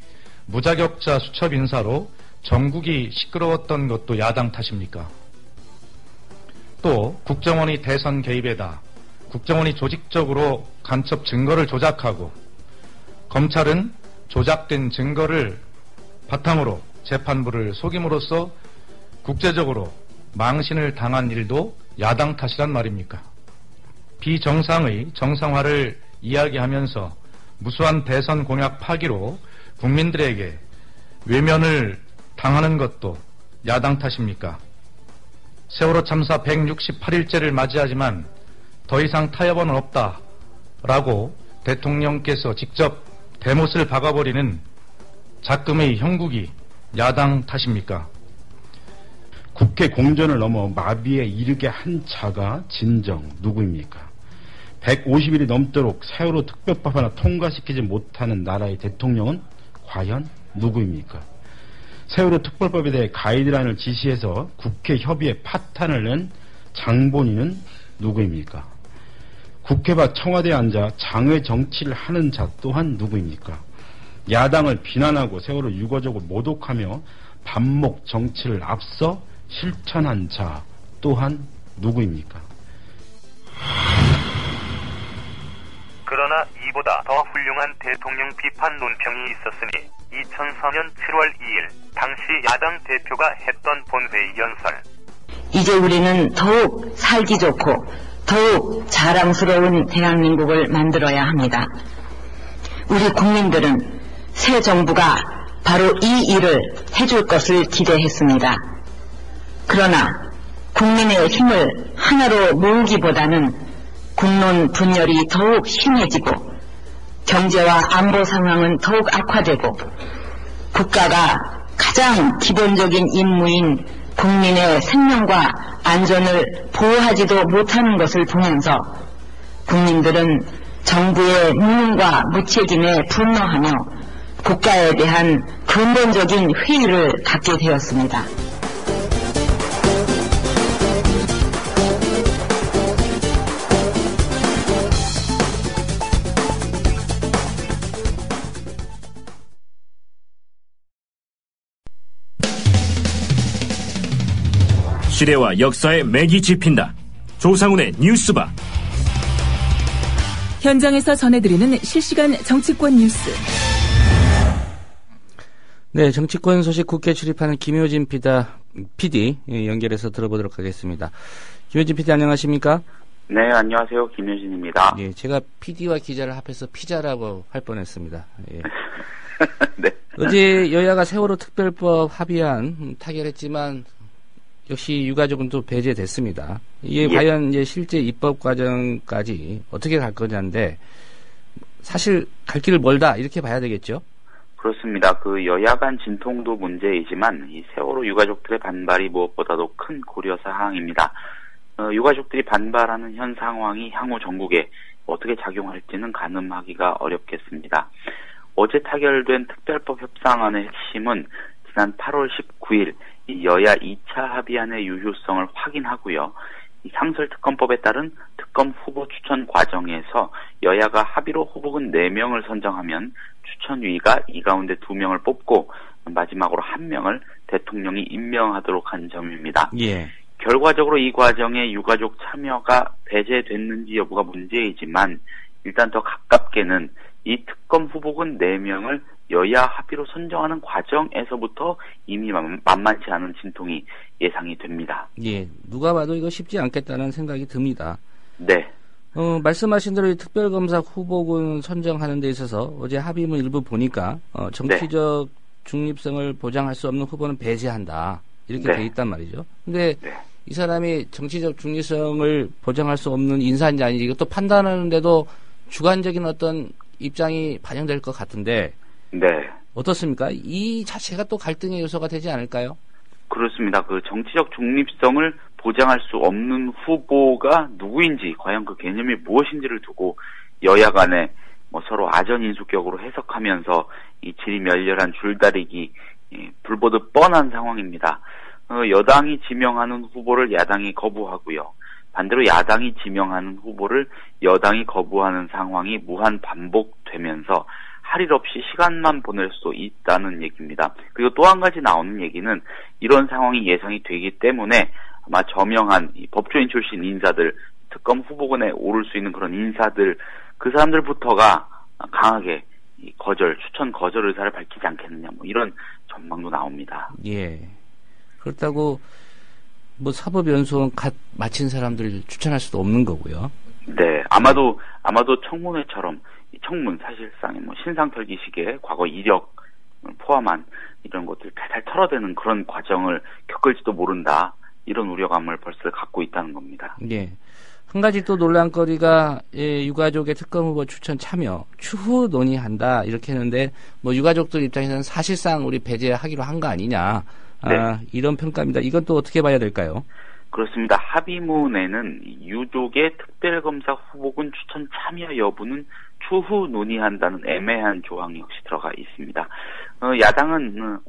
R: 무자격자 수첩 인사로 전국이 시끄러웠던 것도 야당 탓입니까? 또 국정원이 대선 개입에다 국정원이 조직적으로 간첩 증거를 조작하고 검찰은 조작된 증거를 바탕으로 재판부를 속임으로써 국제적으로 망신을 당한 일도 야당 탓이란 말입니까? 비정상의 정상화를 이야기하면서 무수한 대선 공약 파기로 국민들에게 외면을 당하는 것도 야당 탓입니까? 세월호 참사 168일째를 맞이하지만 더 이상 타협은 없다라고 대통령께서 직접 대못을 박아버리는 작금의 형국이 야당 탓입니까?
S: 국회 공전을 넘어 마비에 이르게 한 자가 진정 누구입니까? 150일이 넘도록 세월호 특별법 하나 통과시키지 못하는 나라의 대통령은 과연 누구입니까? 세월호 특별법에 대해 가이드라인을 지시해서 국회 협의에 파탄을 낸 장본인은 누구입니까? 국회 밖 청와대에 앉아 장외 정치를 하는 자 또한 누구입니까? 야당을 비난하고 세월호 유가족을 모독하며 반목 정치를 앞서 실천한 자 또한 누구입니까?
Q: 그러나 이보다 더 훌륭한 대통령 비판 논평이 있었으니 2004년 7월 2일 당시 야당 대표가 했던 본회의 연설.
P: 이제 우리는 더욱 살기 좋고 더욱 자랑스러운 대한민국을 만들어야 합니다. 우리 국민들은 새 정부가 바로 이 일을 해줄 것을 기대했습니다. 그러나 국민의 힘을 하나로 모으기보다는 국론 분열이 더욱 심해지고 경제와 안보 상황은 더욱 악화되고 국가가 가장 기본적인 임무인 국민의 생명과 안전을 보호하지도 못하는 것을 보면서 국민들은 정부의 무능과 무책임에 분노하며 국가에 대한 근본적인 회의를 갖게 되었습니다.
K: 시대와 역사의 맥이 짚힌다. 조상훈의 뉴스바.
C: 현장에서 전해드리는 실시간 정치권 뉴스.
B: 네, 정치권 소식 국회 출입하는 김효진 PD 연결해서 들어보도록 하겠습니다. 김효진 PD 안녕하십니까?
T: 네, 안녕하세요. 김효진입니다.
B: 예, 제가 PD와 기자를 합해서 피자라고 할 뻔했습니다. 예.
T: 네.
B: 어제 여야가 세월호 특별법 합의안 타결했지만 역시 유가족은 또 배제됐습니다. 이게
T: 예.
B: 과연 이제 실제 입법 과정까지 어떻게 갈 거냐인데 사실 갈 길을 멀다 이렇게 봐야 되겠죠?
T: 그렇습니다. 그 여야 간 진통도 문제이지만 이 세월호 유가족들의 반발이 무엇보다도 큰 고려 사항입니다. 유가족들이 반발하는 현 상황이 향후 전국에 어떻게 작용할지는 가늠하기가 어렵겠습니다. 어제 타결된 특별법 협상안의 핵심은 지난 8월 19일 이 여야 2차 합의안의 유효성을 확인하고요. 이 상설특검법에 따른 특검 후보 추천 과정에서 여야가 합의로 후보군 4명을 선정하면 추천위가 이 가운데 2명을 뽑고 마지막으로 1명을 대통령이 임명하도록 한 점입니다.
B: 예.
T: 결과적으로 이 과정에 유가족 참여가 배제됐는지 여부가 문제이지만 일단 더 가깝게는 이 특검 후보군 4명을 여야 합의로 선정하는 과정에서부터 이미 만만치 않은 진통이 예상이 됩니다.
B: 예, 누가 봐도 이거 쉽지 않겠다는 생각이 듭니다.
T: 네.
B: 말씀하신 대로 이 특별검사 후보군 선정하는 데 있어서 어제 합의문 일부 보니까 정치적 중립성을 보장할 수 없는 후보는 배제한다. 이렇게 돼 있단 말이죠. 근데 이 사람이 정치적 중립성을 보장할 수 없는 인사인지 아닌지 이것도 판단하는데도 주관적인 어떤 입장이 반영될 것 같은데
T: 네.
B: 어떻습니까? 이 자체가 또 갈등의 요소가 되지 않을까요?
T: 그렇습니다. 그 정치적 중립성을 보장할 수 없는 후보가 누구인지 과연 그 개념이 무엇인지를 두고 여야 간에 서로 아전인수격으로 해석하면서 이 질이 멸렬한 줄다리기 불보듯 뻔한 상황입니다. 여당이 지명하는 후보를 야당이 거부하고요. 반대로 야당이 지명하는 후보를 여당이 거부하는 상황이 무한 반복되면서 할 일 없이 시간만 보낼 수 있다는 얘기입니다. 그리고 또 한 가지 나오는 얘기는 이런 상황이 예상이 되기 때문에 아마 저명한 법조인 출신 인사들, 특검 후보군에 오를 수 있는 그런 인사들, 그 사람들부터가 강하게 추천 거절 의사를 밝히지 않겠느냐, 이런 전망도 나옵니다.
B: 예. 그렇다고 사법연수원 갓 마친 사람들 추천할 수도 없는 거고요.
T: 네, 아마도 청문회처럼 청문 사실상 신상털기식의 과거 이력 포함한 이런 것들 잘 털어대는 그런 과정을 겪을지도 모른다, 이런 우려감을 벌써 갖고 있다는 겁니다.
B: 예. 한 가지 또 논란거리가 유가족의 특검 후보 추천 참여 추후 논의한다 이렇게 했는데 유가족들 입장에서는 사실상 우리 배제하기로 한 거 아니냐,
T: 네.
B: 이런 평가입니다. 이건 또 어떻게 봐야 될까요?
T: 그렇습니다. 합의문에는 유족의 특별검사 후보군 추천 참여 여부는 추후 논의한다는 애매한 조항이 역시 들어가 있습니다. 야당은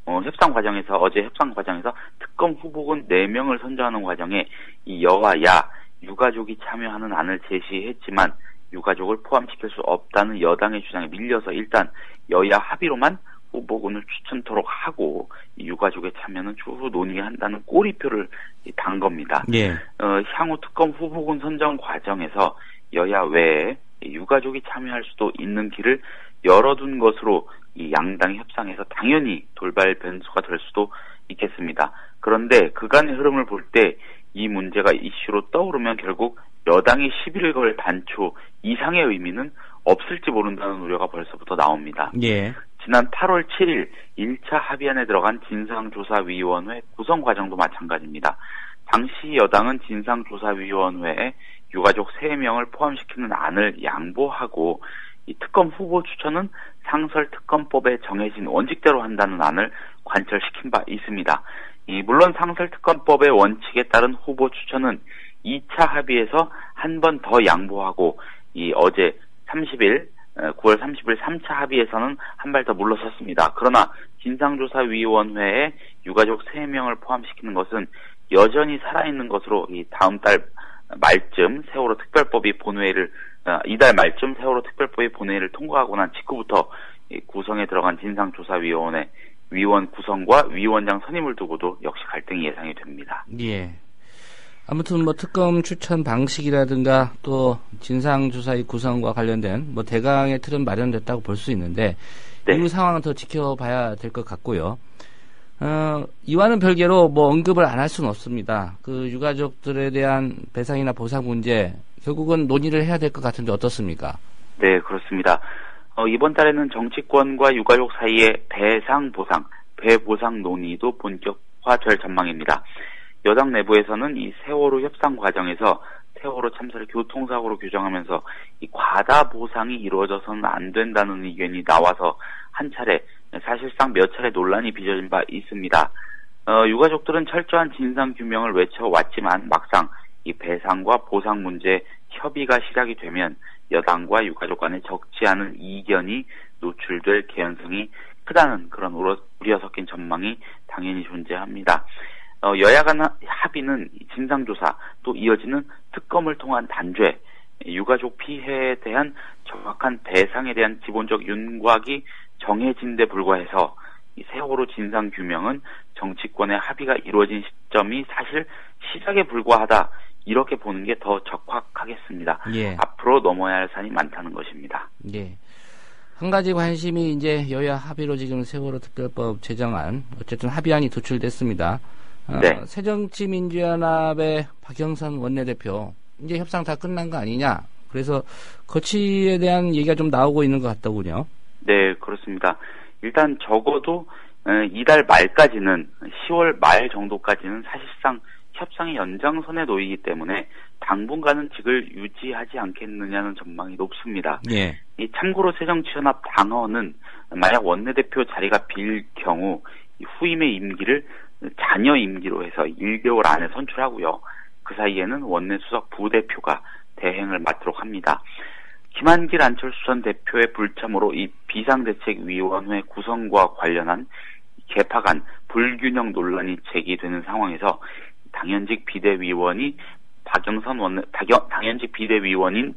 T: 어제 협상 과정에서 특검 후보군 4명을 선정하는 과정에 이 여와 야, 유가족이 참여하는 안을 제시했지만 유가족을 포함시킬 수 없다는 여당의 주장에 밀려서 일단 여야 합의로만 후보군을 추천토록 하고 유가족의 참여는 추후 논의한다는 꼬리표를 단 겁니다.
B: 예.
T: 향후 특검 후보군 선정 과정에서 여야 외에 유가족이 참여할 수도 있는 길을 열어둔 것으로 이 양당의 협상에서 당연히 돌발 변수가 될 수도 있겠습니다. 그런데 그간의 흐름을 볼 때 이 문제가 이슈로 떠오르면 결국 여당이 시비를 걸 단초 이상의 의미는 없을지 모른다는 우려가 벌써부터 나옵니다.
B: 예.
T: 지난 8월 7일 1차 합의안에 들어간 진상조사위원회 구성 과정도 마찬가지입니다. 당시 여당은 진상조사위원회에 유가족 3명을 포함시키는 안을 양보하고 이 특검 후보 추천은 상설특검법에 정해진 원칙대로 한다는 안을 관철시킨 바 있습니다. 물론 상설특검법의 원칙에 따른 후보 추천은 2차 합의에서 한 번 더 양보하고 어제 9월 30일 3차 합의에서는 한 발 더 물러섰습니다. 그러나 진상조사위원회에 유가족 3명을 포함시키는 것은 여전히 살아있는 것으로 다음 달 말쯤 세월호 특별법이 이달 말쯤 세월호 특별법이 본회의를 통과하고 난 직후부터 구성에 들어간 진상조사위원회 위원 구성과 위원장 선임을 두고도 역시 갈등이 예상이 됩니다.
B: 예. 아무튼 특검 추천 방식이라든가 또 진상조사의 구성과 관련된 대강의 틀은 마련됐다고 볼 수 있는데
T: 네.
B: 이후 상황은 더 지켜봐야 될 것 같고요. 이와는 별개로 언급을 안 할 수는 없습니다. 그 유가족들에 대한 배상이나 보상 문제 결국은 논의를 해야 될 것 같은데 어떻습니까?
T: 네, 그렇습니다. 이번 달에는 정치권과 유가족 사이의 배보상 논의도 본격화될 전망입니다. 여당 내부에서는 이 세월호 협상 과정에서 세월호 참사를 교통사고로 규정하면서 이 과다 보상이 이루어져서는 안 된다는 의견이 나와서 사실상 몇 차례 논란이 빚어진 바 있습니다. 유가족들은 철저한 진상 규명을 외쳐왔지만 막상 이 배상과 보상 문제 협의가 시작이 되면 여당과 유가족 간에 적지 않은 이견이 노출될 개연성이 크다는 그런 우려 섞인 전망이 당연히 존재합니다. 여야 간 합의는 진상조사 또 이어지는 특검을 통한 단죄, 유가족 피해에 대한 정확한 배상에 대한 기본적 윤곽이 정해진 데 불과해서 이 세월호 진상규명은 정치권의 합의가 이루어진 시점이 사실 시작에 불과하다, 이렇게 보는 게 더 적확하겠습니다.
B: 예.
T: 앞으로 넘어야 할 산이 많다는 것입니다.
B: 예. 한 가지 관심이 이제 여야 합의로 지금 세월호 특별법 제정안, 어쨌든 합의안이 도출됐습니다.
T: 네.
B: 새정치민주연합의 박영선 원내대표, 이제 협상 다 끝난 거 아니냐? 그래서 거치에 대한 얘기가 좀 나오고 있는 것 같더군요.
T: 네, 그렇습니다. 일단 적어도 이달 말까지는, 10월 말 정도까지는 사실상 협상의 연장선에 놓이기 때문에 당분간은 직을 유지하지 않겠느냐는 전망이 높습니다.
B: 예.
T: 참고로 새정치연합 당헌은 만약 원내대표 자리가 빌 경우 후임의 임기를 잔여 임기로 해서 1개월 안에 선출하고요. 그 사이에는 원내수석 부대표가 대행을 맡도록 합니다. 김한길 안철수 전 대표의 불참으로 이 비상대책위원회 구성과 관련한 개파 간 불균형 논란이 제기되는 상황에서 당연직 비대위원인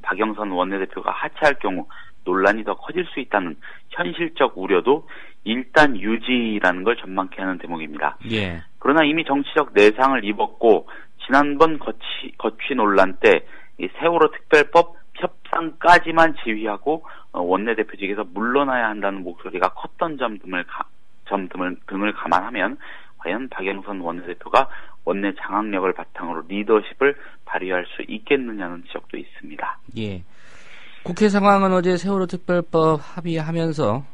T: 박영선 원내대표가 하차할 경우 논란이 더 커질 수 있다는 현실적 우려도 일단 유지라는 걸 전망케 하는 대목입니다.
B: 예.
T: 그러나 이미 정치적 내상을 입었고 지난번 거취 논란 때 이 세월호 특별법 협상까지만 지휘하고 원내대표직에서 물러나야 한다는 목소리가 컸던 점 등을 감안하면 과연 박영선 원내대표가 원내 장악력을 바탕으로 리더십을 발휘할 수 있겠느냐는 지적도 있습니다.
B: 예. 국회 상황은 어제 세월호 특별법 합의하면서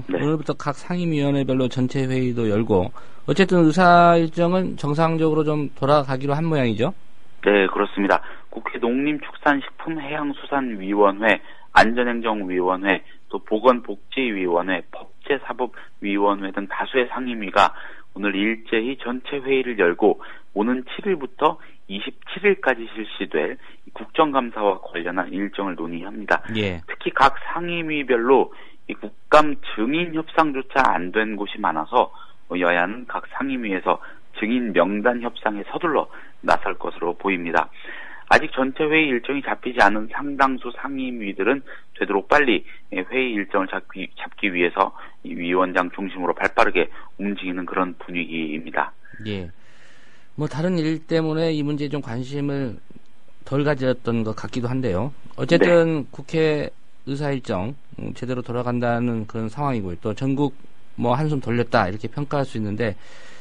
T: 네.
B: 오늘부터 각 상임위원회별로 전체 회의도 열고 어쨌든 의사 일정은 정상적으로 좀 돌아가기로 한 모양이죠?
T: 네, 그렇습니다. 국회 농림축산식품해양수산위원회, 안전행정위원회, 또 보건복지위원회, 법제사법위원회 등 다수의 상임위가 오늘 일제히 전체 회의를 열고 오는 7일부터 27일까지 실시될 국정감사와 관련한 일정을 논의합니다.
B: 예.
T: 특히 각 상임위별로 이 국감 증인 협상조차 안 된 곳이 많아서 여야는 각 상임위에서 증인 명단 협상에 서둘러 나설 것으로 보입니다. 아직 전체 회의 일정이 잡히지 않은 상당수 상임위들은 되도록 빨리 회의 일정을 잡기 위해서 이 위원장 중심으로 발빠르게 움직이는 그런 분위기입니다.
B: 예. 뭐 다른 일 때문에 이 문제에 좀 관심을 덜 가졌던 것 같기도 한데요. 어쨌든 네. 국회 의사 일정 제대로 돌아간다는 그런 상황이고요. 또 전국 뭐 한숨 돌렸다 이렇게 평가할 수 있는데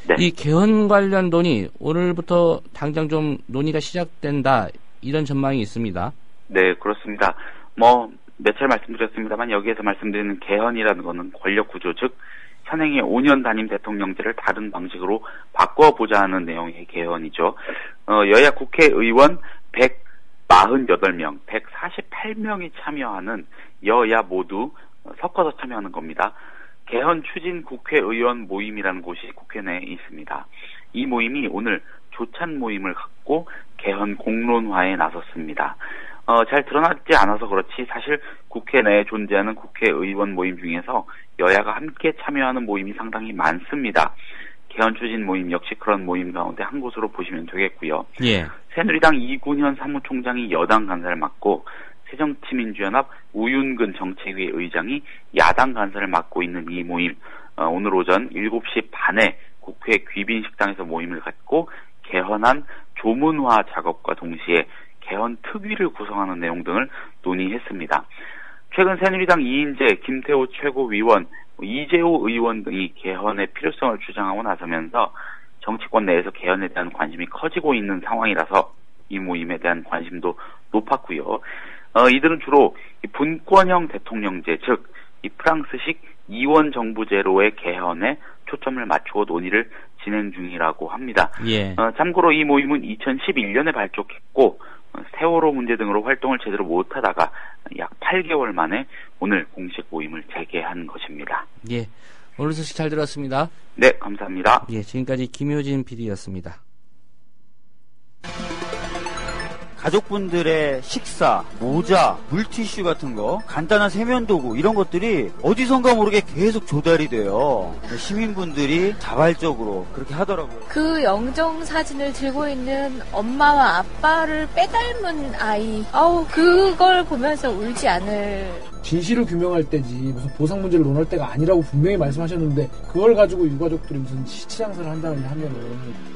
B: 네. 이 개헌 관련 논의 오늘부터 당장 좀 논의가 시작된다 이런 전망이 있습니다.
T: 네, 그렇습니다. 뭐 몇 차례 말씀드렸습니다만 여기에서 말씀드리는 개헌이라는 것은 권력 구조 즉 현행의 5년 단임 대통령제를 다른 방식으로 바꿔보자 하는 내용의 개헌이죠. 여야 국회의원 148명, 148명이 참여하는 여야 모두 섞어서 참여하는 겁니다. 개헌 추진 국회의원 모임이라는 곳이 국회 내에 있습니다. 이 모임이 오늘 조찬 모임을 갖고 개헌 공론화에 나섰습니다. 잘 드러나지 않아서 그렇지 사실 국회 내에 존재하는 국회의원 모임 중에서 여야가 함께 참여하는 모임이 상당히 많습니다. 개헌 추진 모임 역시 그런 모임 가운데 한 곳으로 보시면 되겠고요.
B: 예.
T: 새누리당 이군현 사무총장이 여당 간사를 맡고 새정치민주연합 우윤근 정책위 의장이 야당 간사를 맡고 있는 이 모임, 오늘 오전 7시 반에 국회 귀빈식당에서 모임을 갖고 개헌안 조문화 작업과 동시에 개헌 특위를 구성하는 내용 등을 논의했습니다. 최근 새누리당 이인재, 김태호 최고위원, 이재호 의원 등이 개헌의 필요성을 주장하고 나서면서 정치권 내에서 개헌에 대한 관심이 커지고 있는 상황이라서 이 모임에 대한 관심도 높았고요. 이들은 주로 분권형 대통령제, 즉 이 프랑스식 이원 정부제로의 개헌에 초점을 맞추고 논의를 진행 중이라고 합니다.
B: 예.
T: 참고로 이 모임은 2011년에 발족했고 세월호 문제 등으로 활동을 제대로 못하다가 약 8개월 만에 오늘 공식 모임을 재개한 것입니다.
B: 예, 오늘 소식 잘 들었습니다.
T: 네, 감사합니다.
B: 예, 지금까지 김효진 PD였습니다.
U: 가족분들의 식사, 모자, 물티슈 같은 거, 간단한 세면도구 이런 것들이 어디선가 모르게 계속 조달이 돼요. 시민분들이 자발적으로 그렇게 하더라고요.
V: 그 영정 사진을 들고 있는 엄마와 아빠를 빼닮은 아이. 그걸 보면서 울지 않을.
W: 진실을 규명할 때지 무슨 보상 문제를 논할 때가 아니라고 분명히 말씀하셨는데 그걸 가지고 유가족들이 무슨 시치장사를 한다는 하면은.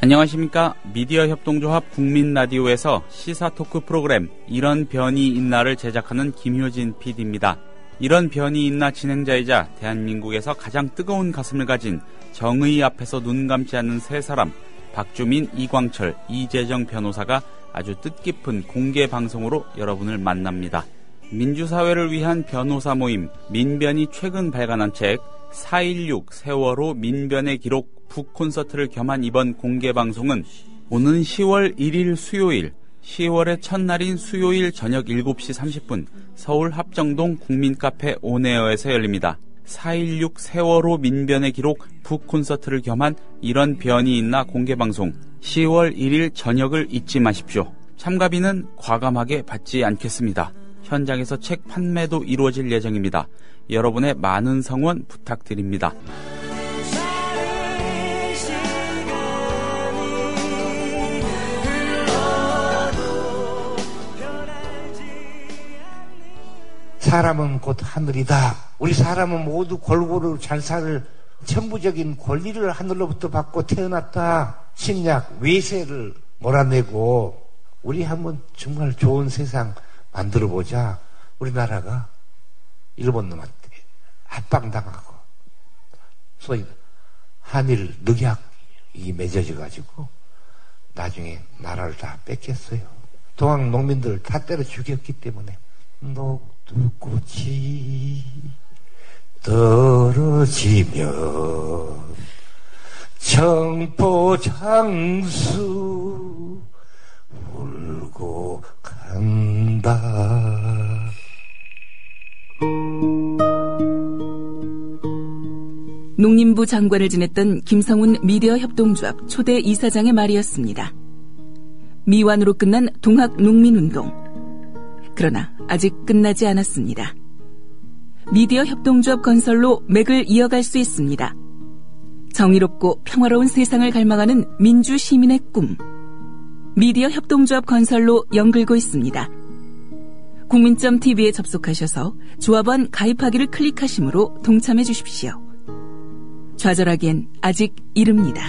X: 안녕하십니까. 미디어 협동조합 국민라디오에서 시사 토크 프로그램 이런 변이 있나를 제작하는 김효진 PD입니다. 이런 변이 있나 진행자이자 대한민국에서 가장 뜨거운 가슴을 가진 정의 앞에서 눈 감지 않는 세 사람 박주민, 이광철, 이재정 변호사가 아주 뜻깊은 공개 방송으로 여러분을 만납니다. 민주사회를 위한 변호사 모임 민변이 최근 발간한 책 4.16 세월호 민변의 기록 북콘서트를 겸한 이번 공개방송은 오는 10월 1일 수요일 10월의 첫날인 수요일 저녁 7시 30분 서울 합정동 국민카페 온에어에서 열립니다. 4.16 세월호 민변의 기록 북콘서트를 겸한 이런 변이 있나 공개방송 10월 1일 저녁을 잊지 마십시오. 참가비는 과감하게 받지 않겠습니다. 현장에서 책 판매도 이루어질 예정입니다. 여러분의 많은 성원 부탁드립니다.
D: 사람은 곧 하늘이다. 우리 사람은 모두 골고루 잘 살 천부적인 권리를 하늘로부터 받고 태어났다. 식약, 외세를 몰아내고 우리 한번 정말 좋은 세상 만들어보자. 우리나라가 일본 놈한테 압박당하고 소위 한일 늑약이 맺어져가지고 나중에 나라를 다 뺏겼어요. 동학 농민들 다 때려 죽였기 때문에 녹두꽃이 떨어지면 청포장수 울고 간다.
C: 농림부 장관을 지냈던 김성훈 미디어 협동조합 초대 이사장의 말이었습니다. 미완으로 끝난 동학 농민운동. 그러나 아직 끝나지 않았습니다. 미디어 협동조합 건설로 맥을 이어갈 수 있습니다. 정의롭고 평화로운 세상을 갈망하는 민주 시민의 꿈. 미디어 협동조합 건설로 연글고 있습니다. 국민점TV에 접속하셔서 조합원 가입하기를 클릭하심으로 동참해 주십시오. 좌절하기엔 아직 이릅니다.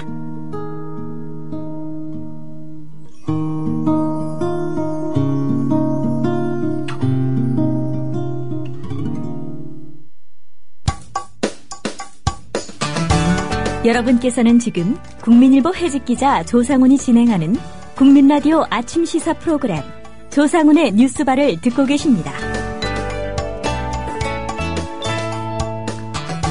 E: 여러분께서는 지금 국민일보 해직기자 조상훈이 진행하는 국민라디오 아침 시사 프로그램 조상훈의 뉴스바를 듣고 계십니다.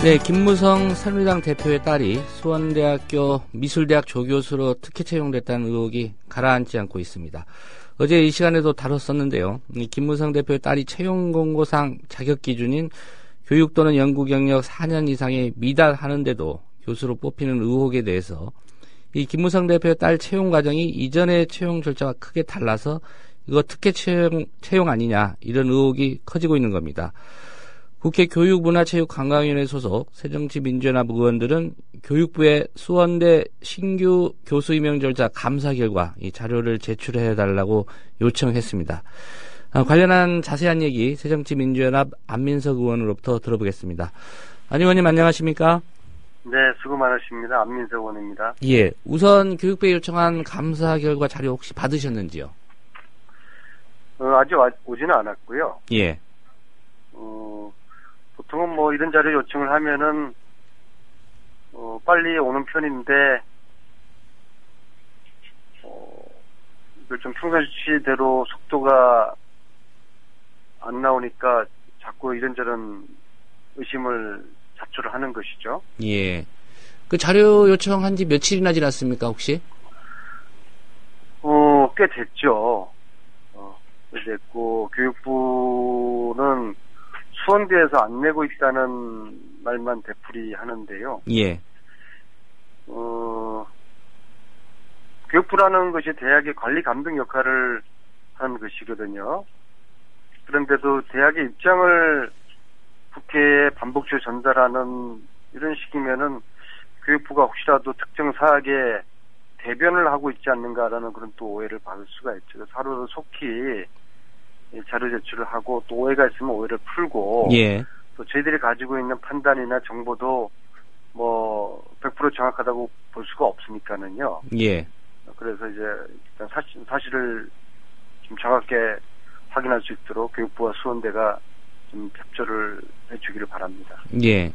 B: 네, 김무성 새누리당 대표의 딸이 수원대학교 미술대학 조교수로 특혜 채용됐다는 의혹이 가라앉지 않고 있습니다. 어제 이 시간에도 다뤘었는데요. 김무성 대표의 딸이 채용 공고상 자격 기준인 교육 또는 연구 경력 4년 이상에 미달하는데도 교수로 뽑히는 의혹에 대해서 이 김무성 대표의 딸 채용 과정이 이전의 채용 절차와 크게 달라서 이거 특혜 채용 아니냐 이런 의혹이 커지고 있는 겁니다. 국회 교육문화체육관광위원회 소속 새정치민주연합 의원들은 교육부에 수원대 신규 교수 임용 절차 감사 결과 이 자료를 제출해달라고 요청했습니다. 관련한 자세한 얘기 새정치민주연합 안민석 의원으로부터 들어보겠습니다. 안 의원님 안녕하십니까?
G: 네, 수고 많으십니다. 안민석 의원입니다.
B: 예, 우선 교육부에 요청한 감사 결과 자료 혹시 받으셨는지요?
G: 아직 오지는 않았고요.
B: 예.
G: 보통은 뭐 이런 자료 요청을 하면은 빨리 오는 편인데 이걸 좀 평상시대로 속도가 안 나오니까 자꾸 이런저런 의심을 자초를 하는 것이죠.
B: 예. 그 자료 요청한 지 며칠이나 지났습니까, 혹시?
G: 꽤 됐죠. 꽤 됐고, 교육부는 수원대에서 안 내고 있다는 말만 되풀이 하는데요.
B: 예.
G: 교육부라는 것이 대학의 관리 감독 역할을 하는 것이거든요. 그런데도 대학의 입장을 국회에 반복적으로 전달하는 이런 식이면은 교육부가 혹시라도 특정 사학에 대변을 하고 있지 않는가라는 그런 또 오해를 받을 수가 있죠. 그래서 하루 속히 자료 제출을 하고 또 오해가 있으면 오해를 풀고
B: 예.
G: 또 저희들이 가지고 있는 판단이나 정보도 뭐 100% 정확하다고 볼 수가 없으니까는요.
B: 예.
G: 그래서 이제 일단 사실을 좀 정확하게 확인할 수 있도록 교육부와 수원대가 좀 협조를 해주기를 바랍니다.
B: 예.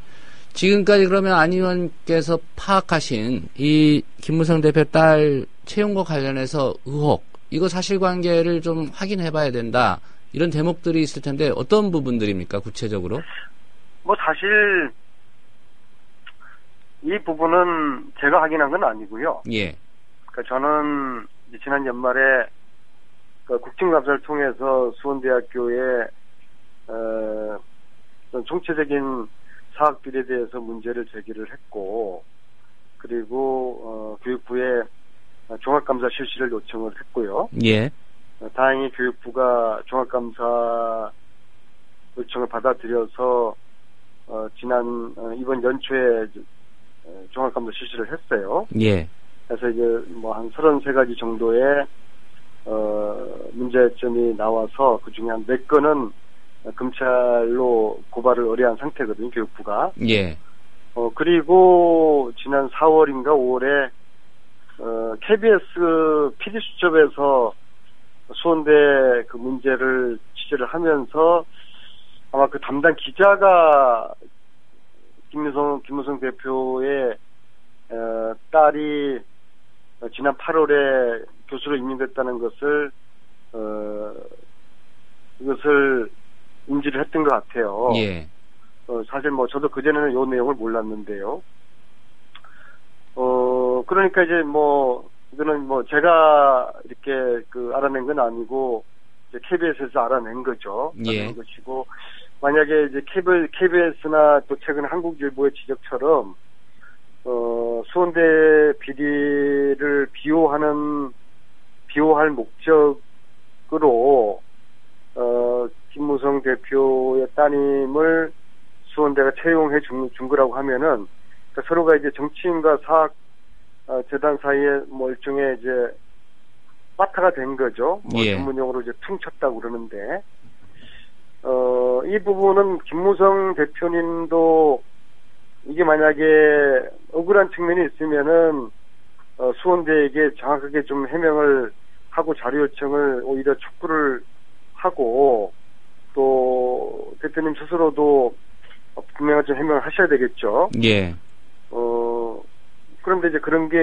B: 지금까지 그러면 안 의원께서 파악하신 이 김무성 대표 딸 채용과 관련해서 의혹, 이거 사실관계를 좀 확인해봐야 된다. 이런 대목들이 있을 텐데 어떤 부분들입니까, 구체적으로?
G: 뭐 사실 이 부분은 제가 확인한 건 아니고요.
B: 예.
G: 그러니까 저는 지난 연말에 국정감사를 통해서 수원대학교에 총체적인 사학비리에 대해서 문제를 제기를 했고, 그리고 교육부에 종합감사 실시를 요청을 했고요.
B: 예.
G: 다행히 교육부가 종합감사 요청을 받아들여서 지난 이번 연초에 종합감사 실시를 했어요.
B: 예.
G: 그래서 이제 뭐 한 33가지 정도의 문제점이 나와서 그 중에 한 4건은 검찰로 고발을 의뢰한 상태거든요, 교육부가.
B: 예.
G: 그리고 지난 4월인가 5월에 KBS PD 수첩에서 수원대 그 문제를 취재를 하면서 아마 그 담당 기자가 김무성 대표의 딸이 지난 8월에 교수로 임명됐다는 것을 이것을 인지를 했던 것 같아요.
B: 예.
G: 사실 뭐 저도 그전에는 요 내용을 몰랐는데요. 그러니까 이제 뭐 이거는 뭐 제가 이렇게 그 알아낸 건 아니고 이제 KBS에서 알아낸 거죠.
B: 예.
G: 알아낸 것이고 만약에 이제 KBS나 또 최근 한국일보의 지적처럼 수원대 비리를 비호할 목적으로 김무성 대표의 따님을 수원대가 채용해 준 거라고 하면은 그러니까 서로가 이제 정치인과 사학 재단 사이에 뭐 일종의 이제 빠타가 된 거죠. 뭐
B: 예.
G: 전문용어로 이제 퉁쳤다고 그러는데 이 부분은 김무성 대표님도 이게 만약에 억울한 측면이 있으면은 수원대에게 정확하게 좀 해명을 하고 자료 요청을 오히려 촉구를 하고 또 대표님 스스로도 분명한 좀 해명을 하셔야 되겠죠.
B: 예.
G: 그런데 이제 그런 게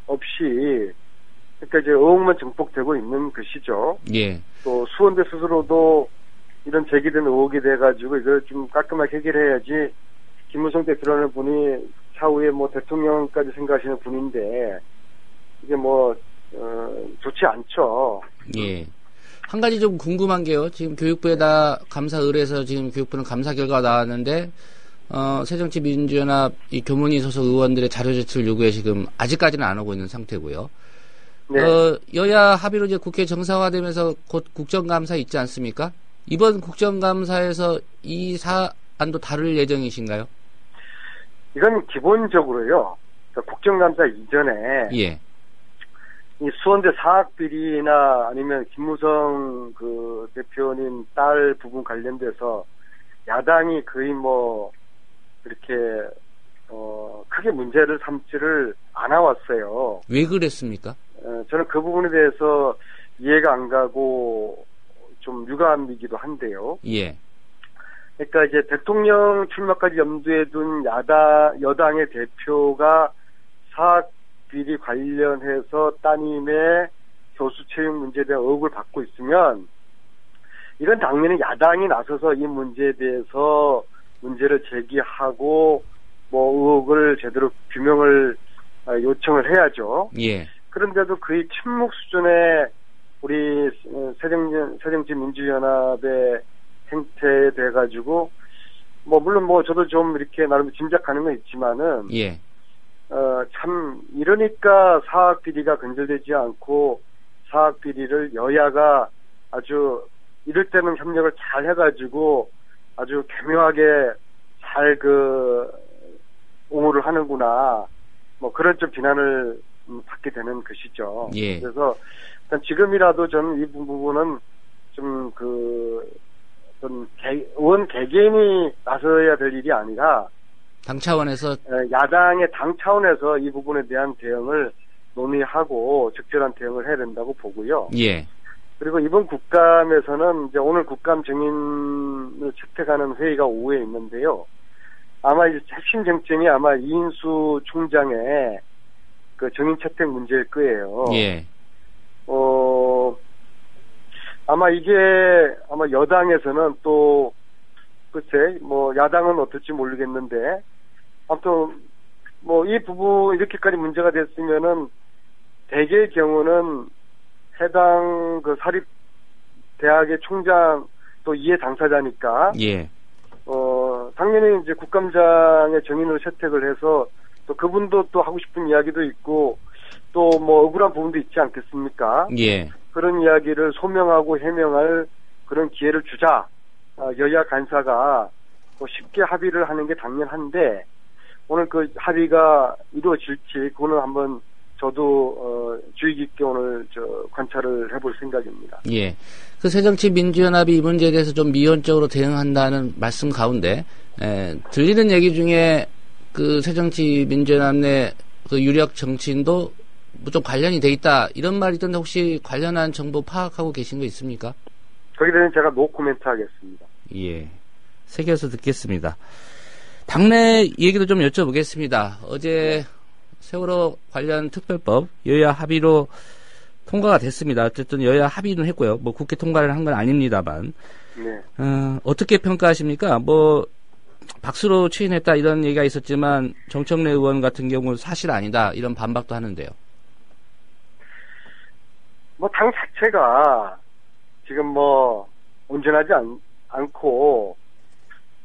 G: 없이 그러니까 이제 의혹만 증폭되고 있는 것이죠.
B: 예.
G: 또 수원대 스스로도 이런 제기된 의혹이 돼가지고 이걸 좀 깔끔하게 해결해야지 김무성 대표라는 분이 차후에 뭐 대통령까지 생각하시는 분인데 이게 뭐 좋지 않죠.
B: 예. 한 가지 좀 궁금한 게요. 지금 교육부에다 감사 의뢰해서 지금 교육부는 감사 결과가 나왔는데 새정치민주연합 이 교문위 소속 의원들의 자료 제출 요구에 지금 아직까지는 안 오고 있는 상태고요.
G: 네.
B: 여야 합의로 이제 국회 정상화되면서 곧 국정감사 있지 않습니까? 이번 국정감사에서 이 사안도 다룰 예정이신가요?
G: 이건 기본적으로요. 그러니까 국정감사 이전에
B: 예.
G: 이 수원대 사학비리나 아니면 김무성 그 대표님 딸 부분 관련돼서 야당이 거의 뭐 이렇게 크게 문제를 삼지를 않아 왔어요.
B: 왜 그랬습니까?
G: 저는 그 부분에 대해서 이해가 안 가고 좀 유감이기도 한데요.
B: 예.
G: 그러니까 이제 대통령 출마까지 염두에 둔 여당의 대표가 사학비리 관련해서 따님의 교수 채용 문제에 대한 의혹을 받고 있으면 이건 당연히 야당이 나서서 이 문제에 대해서 문제를 제기하고 뭐 의혹을 제대로 규명을 요청을 해야죠.
B: 예.
G: 그런데도 거의 침묵 수준의 우리 새정치민주연합의 행태에 대해 가지고 뭐 물론 뭐 저도 좀 이렇게 나름 짐작하는 건 있지만은
B: 예.
G: 참 이러니까 사학비리가 근절되지 않고 사학비리를 여야가 아주 이럴 때는 협력을 잘 해가지고 아주 교묘하게 잘 옹호를 하는구나 뭐 그런 좀 비난을 받게 되는 것이죠.
B: 예.
G: 그래서 일단 지금이라도 저는 이 부분은 좀 어떤 의원 개개인이 나서야 될 일이 아니라
B: 당 차원에서
G: 야당의 당 차원에서 이 부분에 대한 대응을 논의하고 적절한 대응을 해야 된다고 보고요.
B: 예.
G: 그리고 이번 국감에서는 이제 오늘 국감 증인을 채택하는 회의가 오후에 있는데요. 아마 이제 핵심 쟁점이 아마 이인수 총장의 그 증인 채택 문제일 거예요.
B: 예.
G: 아마 이게 아마 여당에서는 또 글쎄 뭐 야당은 어떨지 모르겠는데 아무튼 뭐 이 부분 이렇게까지 문제가 됐으면은 대개의 경우는 해당 그 사립 대학의 총장 또 이해 당사자니까
B: 예.
G: 당연히 이제 국감장의 정인으로 채택을 해서 또 그분도 또 하고 싶은 이야기도 있고 또 뭐 억울한 부분도 있지 않겠습니까?
B: 예.
G: 그런 이야기를 소명하고 해명할 그런 기회를 주자. 여야 간사가 뭐 쉽게 합의를 하는 게 당연한데 오늘 그 합의가 이루어질지 그거는 한번 저도 주의 깊게 오늘 관찰을 해볼 생각입니다.
B: 예. 그 새정치민주연합이 이 문제에 대해서 좀 미온적으로 대응한다는 말씀 가운데 들리는 얘기 중에 그 새정치민주연합 내 그 유력 정치인도 좀 관련이 돼 있다 이런 말이 있던데 혹시 관련한 정보 파악하고 계신 거 있습니까?
G: 거기에 대해서는 제가 노 코멘트 하겠습니다.
B: 예. 새겨서 듣겠습니다. 당내 얘기도 좀 여쭤보겠습니다. 어제 세월호 관련 특별법 여야 합의로 통과가 됐습니다. 어쨌든 여야 합의는 했고요. 뭐 국회 통과를 한 건 아닙니다만.
G: 네.
B: 어떻게 평가하십니까? 뭐 박수로 추인했다 이런 얘기가 있었지만 정청래 의원 같은 경우는 사실 아니다 이런 반박도 하는데요.
G: 뭐 당 자체가 지금 뭐 온전하지 않고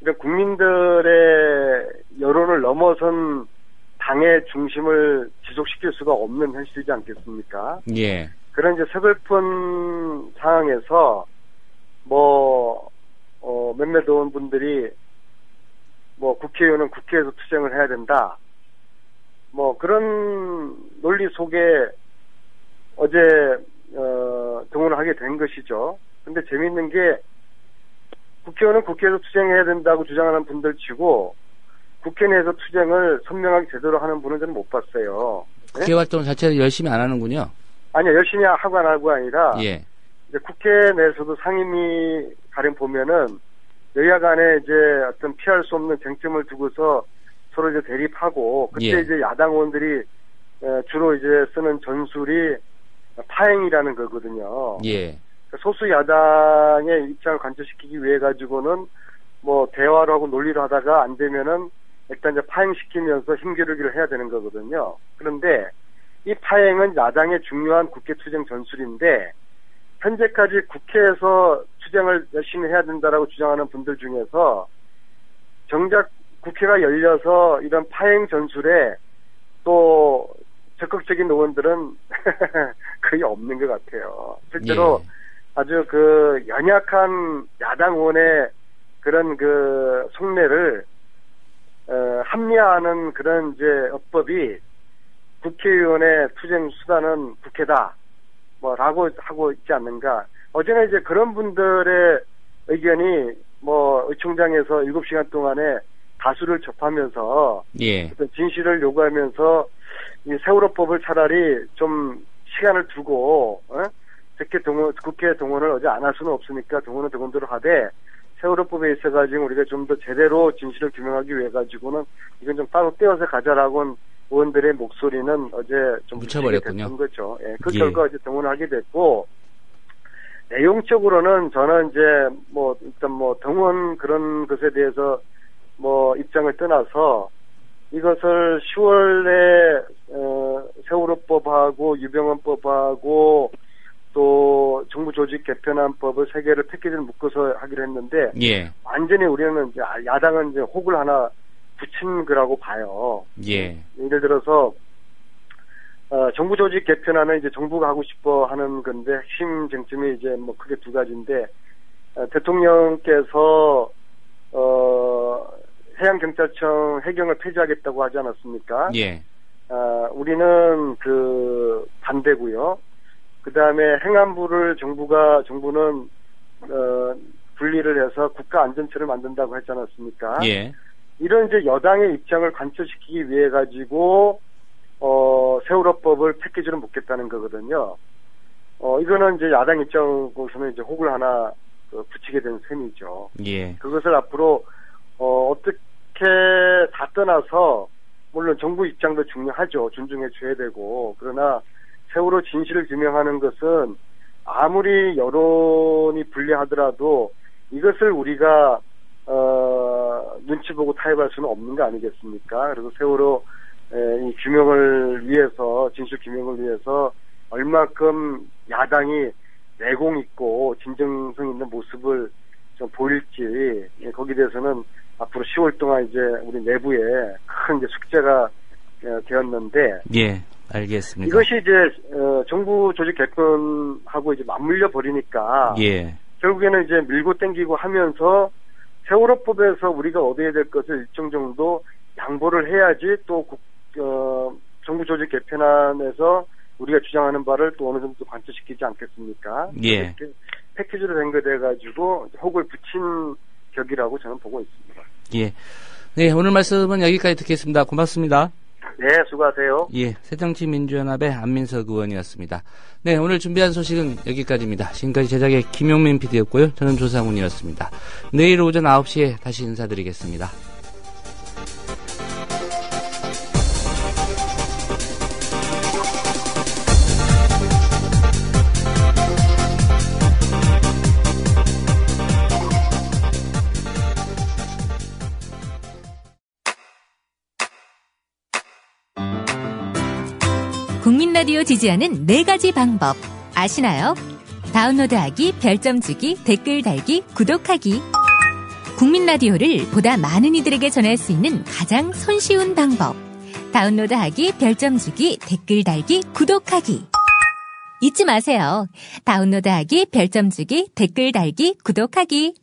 G: 이런 국민들의 여론을 넘어선 당의 중심을 지속시킬 수가 없는 현실이지 않겠습니까?
B: 예.
G: 그런 이제 서글픈 상황에서 뭐 몇몇 의원분들이 뭐 국회의원은 국회에서 투쟁을 해야 된다. 뭐 그런 논리 속에 어제 등원을 하게 된 것이죠. 근데 재미있는 게 국회의원은 국회에서 투쟁해야 된다고 주장하는 분들 치고 국회 내에서 투쟁을 선명하게 제대로 하는 분은 저는 못 봤어요. 네?
B: 국회 활동 자체를 열심히 안 하는군요.
G: 아니요, 열심히 하고 안 하고가 아니라
B: 예.
G: 이제 국회 내에서도 상임위 가령 보면은 여야 간에 이제 어떤 피할 수 없는 쟁점을 두고서 서로 이제 대립하고 그때
B: 예.
G: 이제 야당 의원들이 주로 이제 쓰는 전술이 파행이라는 거거든요.
B: 예.
G: 소수 야당의 입장을 관철시키기 위해 가지고는 뭐 대화를 하고 논리를 하다가 안 되면은 일단 이제 파행시키면서 힘겨루기를 해야 되는 거거든요. 그런데 이 파행은 야당의 중요한 국회 투쟁 전술인데 현재까지 국회에서 투쟁을 열심히 해야 된다라고 주장하는 분들 중에서 정작 국회가 열려서 이런 파행 전술에 또 적극적인 의원들은 거의 없는 것 같아요. 실제로
B: 예.
G: 아주 그 연약한 야당 의원의 그런 그 속내를 합리화하는 그런 이제 어법이 국회의원의 투쟁 수단은 국회다. 뭐라고 하고 있지 않는가. 어제는 이제 그런 분들의 의견이 뭐 의총장에서 7시간 동안에 다수를 접하면서
B: 예.
G: 진실을 요구하면서 이 세월호법을 차라리 좀 시간을 두고 국회 동원을 어제 안 할 수는 없으니까 동원은 동원대로 하되 세월호법에 있어가지고 우리가 좀 더 제대로 진실을 규명하기 위해 가지고는 이건 좀 따로 떼어서 가자라고 의원들의 목소리는 어제 좀
B: 묻혀버렸군요.
G: 거죠. 예, 그
B: 예.
G: 결과 이제 동원을 하게 됐고 내용적으로는 저는 이제 뭐 일단 뭐 동원 그런 것에 대해서 뭐 입장을 떠나서 이것을 10월에 세월호법하고 유병헌법하고 또 정부 조직 개편안법을 세 개를 패키지를 묶어서 하기로 했는데
B: 예.
G: 완전히 우리는 이제 야당은 이제 혹을 하나 붙인 거라고 봐요.
B: 예.
G: 예를 들어서 정부 조직 개편안은 이제 정부가 하고 싶어 하는 건데 핵심 쟁점이 이제 뭐 크게 두 가지인데 대통령께서 해양경찰청 해경을 폐지하겠다고 하지 않았습니까?
B: 예.
G: 우리는 그 반대고요. 그 다음에 행안부를 정부는 분리를 해서 국가안전처를 만든다고 했지 않았습니까?
B: 예.
G: 이런 이제 여당의 입장을 관철시키기 위해 가지고 세월호법을 패키지로 묶겠다는 거거든요. 이거는 이제 야당 입장으로서는 이제 혹을 하나 붙이게 된 셈이죠.
B: 예.
G: 그것을 앞으로 어떻게 다 떠나서 물론 정부 입장도 중요하죠. 존중해 줘야 되고 그러나 세월호 진실을 규명하는 것은 아무리 여론이 불리하더라도 이것을 우리가 눈치 보고 타협할 수는 없는 거 아니겠습니까? 그리고 세월호 이 규명을 위해서 진실 규명을 위해서 얼마큼 야당이 내공 있고 진정성 있는 모습을 좀 보일지 거기에 대해서는 앞으로 10월 동안 이제 우리 내부에 큰 이제 숙제가 되었는데
B: 예, 알겠습니다.
G: 이것이 이제 정부 조직 개편하고 이제 맞물려 버리니까
B: 예.
G: 결국에는 이제 밀고 땡기고 하면서 세월호법에서 우리가 얻어야 될 것을 일정 정도 양보를 해야지 또 정부 조직 개편안에서 우리가 주장하는 바를 또 어느 정도 관철시키지 않겠습니까?
B: 예.
G: 이렇게 패키지로 된 거 돼가지고 혹을 붙인 격이라고 저는 보고 있습니다.
B: 예. 네, 오늘 말씀은 여기까지 듣겠습니다. 고맙습니다.
G: 네, 수고하세요.
B: 예, 새정치민주연합의 안민석 의원이었습니다. 네, 오늘 준비한 소식은 여기까지입니다. 지금까지 제작의 김용민 PD였고요. 저는 조상훈이었습니다. 내일 오전 9시에 다시 인사드리겠습니다.
F: 국민 라디오 지지하는 4가지 방법 아시나요? 다운로드하기, 별점 주기, 댓글 달기, 구독하기. 국민 라디오를 보다 많은 이들에게 전할 수 있는 가장 손쉬운 방법. 다운로드하기, 별점 주기, 댓글 달기, 구독하기. 잊지 마세요. 다운로드하기, 별점 주기, 댓글 달기, 구독하기.